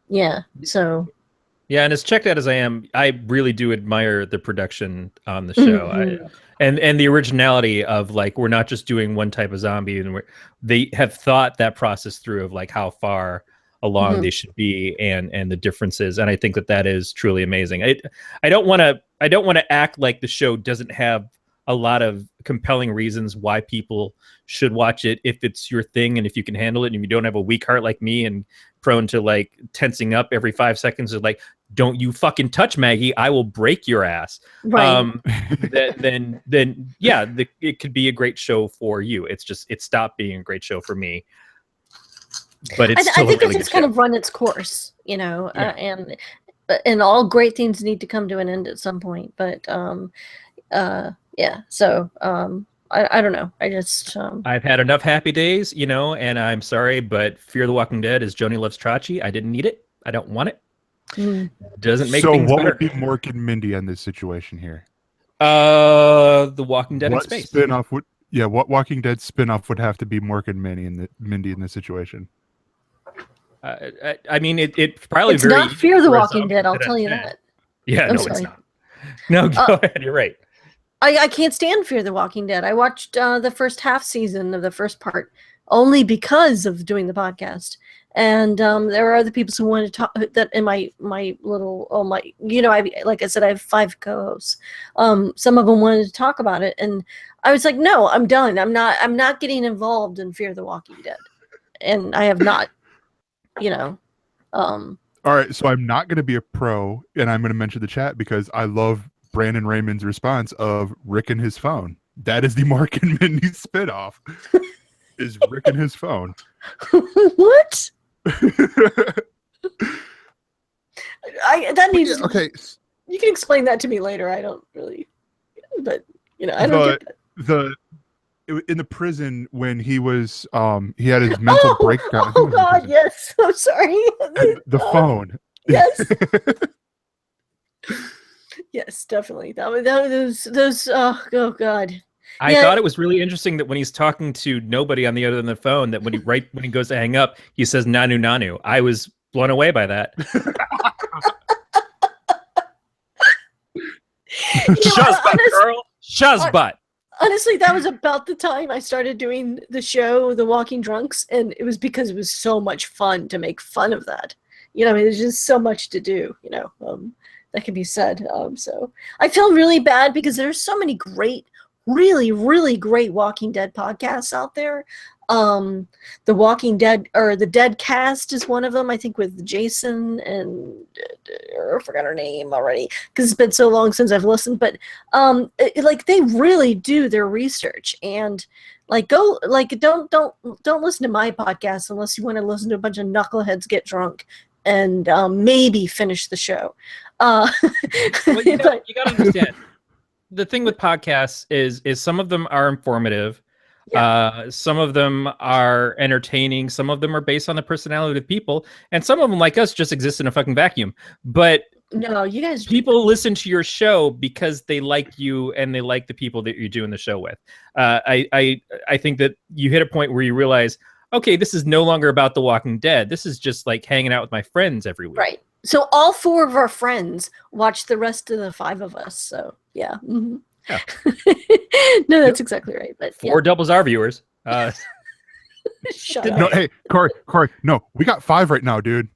yeah, so yeah, and as checked out as I am, I really do admire the production on the show. Mm-hmm. And the originality of like we're not just doing one type of zombie, and they have thought that process through of like how far along they should be and the differences, and I think that is truly amazing. I don't want to act like the show doesn't have a lot of compelling reasons why people should watch it if it's your thing and if you can handle it and you don't have a weak heart like me and prone to like tensing up every 5 seconds of like, don't you fucking touch Maggie, I will break your ass. Right. Then yeah, it could be a great show for you. It stopped being a great show for me. But it's still I think really it's kind of run its course, and all great things need to come to an end at some point. But yeah, so I don't know. I just I've had enough happy days, and I'm sorry, but Fear the Walking Dead is Joni Loves Chachi. I didn't need it. I don't want it. Doesn't make things better. So what would be Mork and Mindy in this situation here? The Walking Dead in space. What Walking Dead spinoff would have to be Mork and Mindy in this situation? I mean, it probably it's not Fear the Walking Dead. I'll tell you that. Yeah, no, it's not. No, go ahead. You're right. I can't stand Fear the Walking Dead. I watched the first half season of the first part only because of doing the podcast. And there are other people who wanted to talk that in my little like I said, I have 5 co-hosts. Some of them wanted to talk about it, and I was like, no, I'm done. I'm not getting involved in Fear the Walking Dead, and I have not. All right, so I'm not going to be a pro, and I'm going to mention the chat because I love Brandon Raymond's response of Rick and his phone. That is the Mork and Mindy spinoff. Is Rick and his phone? What? That needs. Okay. You can explain that to me later. I don't really, but I don't get that. In the prison when he was he had his mental breakdown. Oh God, yes. I'm sorry. The phone. Yes. Yes, definitely. Those oh God. I thought it was really interesting that when he's talking to nobody on the other end of the phone, that when he goes to hang up, he says "nanu nanu." I was blown away by that. Shuzbutt, girl. Shuzbutt. Honestly, that was about the time I started doing the show, The Walking Drunks, and it was because it was so much fun to make fun of that. There's just so much to do. That can be said. So I feel really bad because there's so many great, really, really great Walking Dead podcasts out there. The Walking Dead or the Dead Cast is one of them, I think, with Jason and I forgot her name already because it's been so long since I've listened. But they really do their research and don't listen to my podcast unless you want to listen to a bunch of knuckleheads get drunk and maybe finish the show. Well, you got to understand. The thing with podcasts is some of them are informative. Yeah. Some of them are entertaining. Some of them are based on the personality of people. And some of them, like us, just exist in a fucking vacuum. But no, you guys... People listen to your show because they like you and they like the people that you're doing the show with. I think that you hit a point where you realize, okay, this is no longer about The Walking Dead. This is just like hanging out with my friends every week. Right. So all 4 of our friends watch the rest of the 5 of us. So yeah. Mm-hmm. Yeah. No, that's exactly right. But 4 doubles our viewers. Shut up. No, hey, Corey, no, we got 5 right now, dude.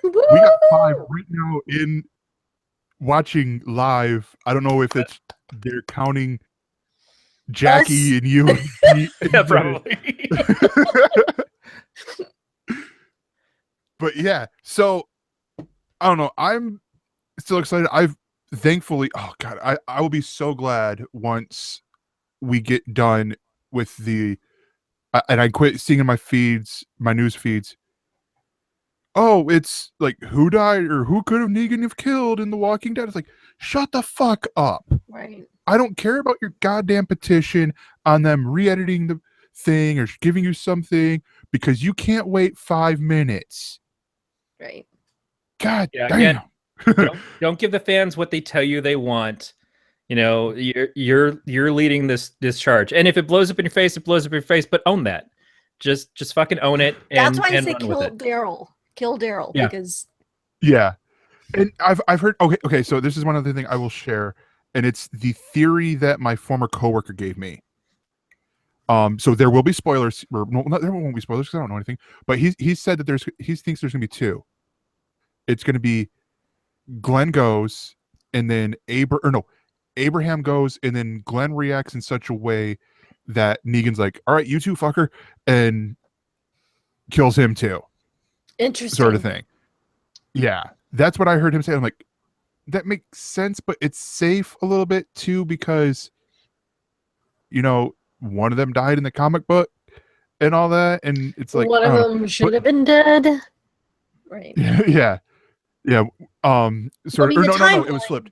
We got 5 right now in watching live. I don't know if they're counting Jackie Us? and you. Yeah, probably. But yeah, so I don't know. I'm still excited. Thankfully, oh God, I will be so glad once we get done with and I quit seeing in my feeds, my news feeds. Oh, it's like who died or who could have Negan have killed in The Walking Dead. It's like, shut the fuck up. Right. I don't care about your goddamn petition on them re-editing the thing or giving you something because you can't wait 5 minutes. Right. God damn. Again, don't give the fans what they tell you they want. You know, you're leading this charge, and if it blows up in your face, it blows up in your face. But own that. Just fucking own it. That's why I say kill Daryl. Kill Daryl because. Yeah, and I've heard. Okay. So this is one other thing I will share, and it's the theory that my former coworker gave me. So there will be spoilers. There won't be spoilers because I don't know anything. But he said that he thinks there's gonna be 2. It's gonna be Glenn goes, and then Abraham goes, and then Glenn reacts in such a way that Negan's like, "All right, you too, fucker," and kills him too. Interesting. Sort of thing. Yeah, that's what I heard him say. I'm like, that makes sense, but it's safe a little bit too because, you know, one of them died in the comic book and all that, and it's like one of them should have been dead. Right. Yeah. Sort of. No, it was flipped.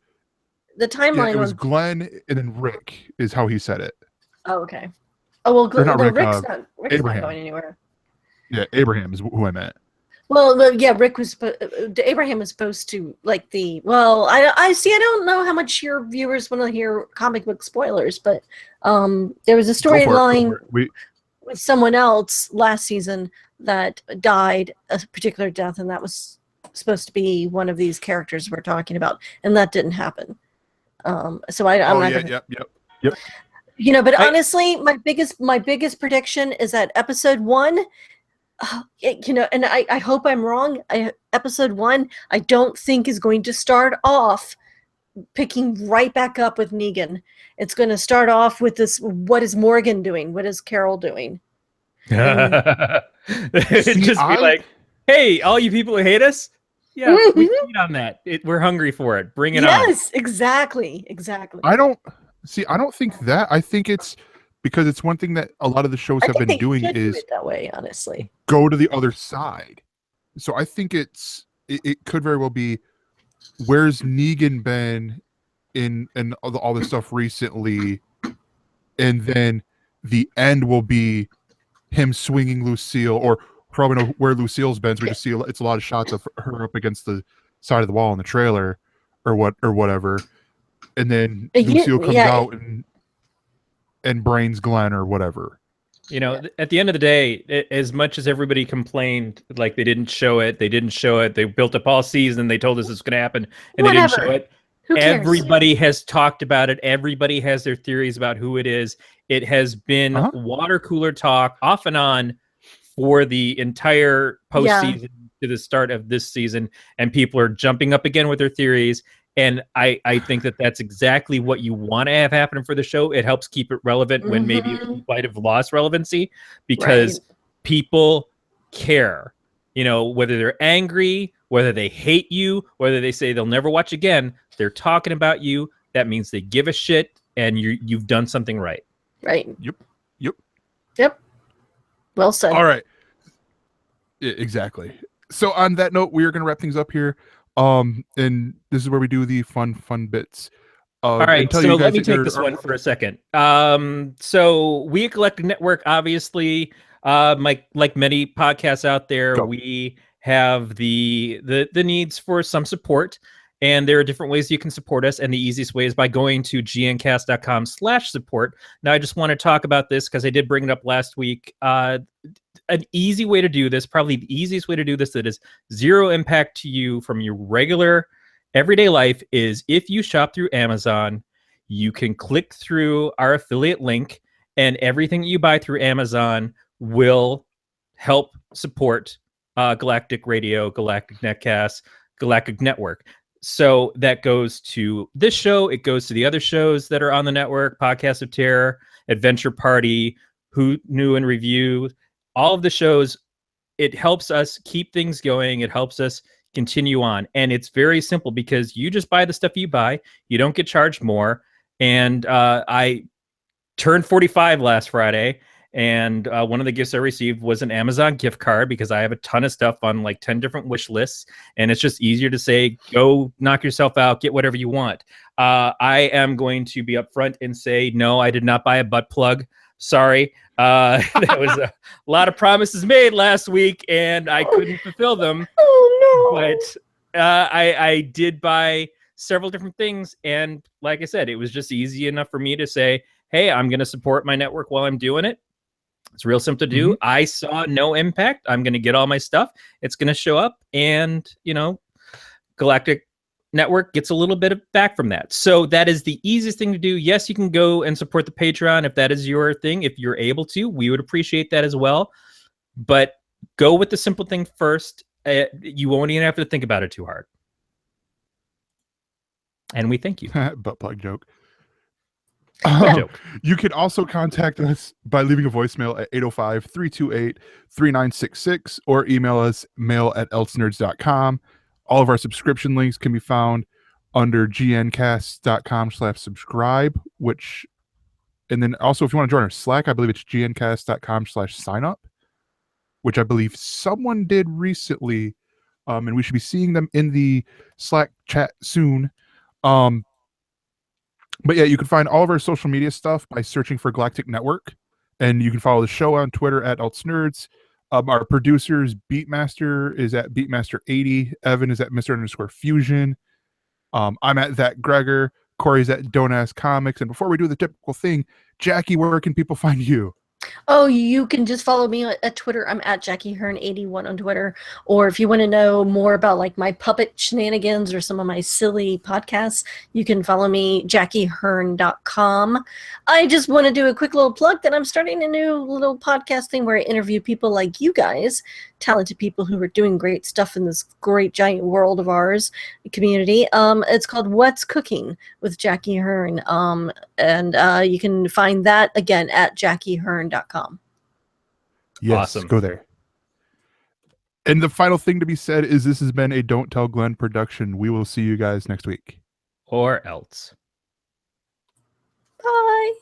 The timeline. It was Glenn and then Rick is how he said it. Oh, okay. Oh well, Rick's not Abraham. going anywhere. Yeah, Abraham is who I meant. Well, yeah, Rick was. Abraham was supposed to like the. Well, I see. I don't know how much your viewers want to hear comic book spoilers, but there was a storyline with someone else last season that died a particular death, and that was supposed to be one of these characters we're talking about, and that didn't happen. So I'm not. Yep. You know, but honestly, my biggest prediction is that episode 1. You know, and I hope I'm wrong. Episode 1, I don't think is going to start off picking right back up with Negan. It's going to start off with this: what is Morgan doing? What is Carol doing? Be like, hey, all you people who hate us, we feed on that. We're hungry for it. Bring it on. Yes, exactly. I don't think that. I think it's because it's one thing that a lot of the shows have been doing is do it that way, honestly. Go to the other side. So I think it could very well be where's Negan been in all this stuff recently, and then the end will be him swinging Lucille, or probably know where Lucille's been. So we just see it's a lot of shots of her up against the side of the wall in the trailer, or whatever, and then Lucille comes out and brains Glenn or whatever. You know, at the end of the day, as much as everybody complained, like they didn't show it, they built up all season, they told us it's going to happen, and they didn't show it. Everybody has talked about it. Everybody has their theories about who it is. It has been water cooler talk off and on for the entire postseason to the start of this season, and people are jumping up again with their theories. And I think that that's exactly what you want to have happen for the show. It helps keep it relevant when maybe it might have lost relevancy, because people care. You know, whether they're angry, whether they hate you, whether they say they'll never watch again, they're talking about you. That means they give a shit, and you've done something right. Right. Yep. Well said. All right. Exactly. So on that note, we are going to wrap things up here. And this is where we do the fun bits. All right, so let me take this one for a second. So we at Galactic Network, obviously, like many podcasts out there, we have the needs for some support, and there are different ways you can support us, and the easiest way is by going to gncast.com/support. Now, I just want to talk about this because I did bring it up last week. An easy way to do this, probably the easiest way to do this that is zero impact to you from your regular everyday life, is if you shop through Amazon, you can click through our affiliate link, and everything that you buy through Amazon will help support Galactic Radio, Galactic Netcast, Galactic Network. So that goes to this show. It goes to the other shows that are on the network: Podcast of Terror, Adventure Party, Who Knew and Review. All of the shows, it helps us keep things going. It helps us continue on. And it's very simple because you just buy the stuff you buy. You don't get charged more. And I turned 45 last Friday, And one of the gifts I received was an Amazon gift card because I have a ton of stuff on like 10 different wish lists. And it's just easier to say, go knock yourself out, get whatever you want. I am going to be upfront and say, no, I did not buy a butt plug. Sorry. There was a lot of promises made last week and I couldn't fulfill them. Oh, no. But I did buy several different things. And like I said, it was just easy enough for me to say, hey, I'm going to support my network while I'm doing it. It's real simple to do. Mm-hmm. I saw no impact. I'm going to get all my stuff. It's going to show up and, you know, Galactic Network gets a little bit of back from that. So that is the easiest thing to do. Yes, you can go and support the Patreon if that is your thing. If you're able to, we would appreciate that as well. But go with the simple thing first. You won't even have to think about it too hard. And we thank you. Butt plug joke. You can also contact us by leaving a voicemail at 805-328-3966 or email us mail@elsenerds.com. All of our subscription links can be found under gncast.com/subscribe, and then also if you want to join our Slack, I believe it's gncast.com/signup, which I believe someone did recently, and we should be seeing them in the Slack chat soon. But yeah, you can find all of our social media stuff by searching for Galactic Network, and you can follow the show on Twitter at ElseNerds. Our producers, Beatmaster is at Beatmaster80. Evan is at Mr_Fusion. I'm at that Gregor. Corey's at Don't Ask Comics. And before we do the typical thing, Jackie, where can people find you? Oh, you can just follow me at Twitter. I'm at JackieHern81 on Twitter. Or if you want to know more about like my puppet shenanigans or some of my silly podcasts, you can follow me, JackieHern.com. I just want to do a quick little plug that I'm starting a new little podcast thing where I interview people like you guys, talented people who are doing great stuff in this great giant world of ours community. It's called What's Cooking with Jackie Hern. And you can find that again at JackieHern.com. Yes, awesome. Go there. And the final thing to be said is this has been a Don't Tell Glenn production. We will see you guys next week. Or else. Bye.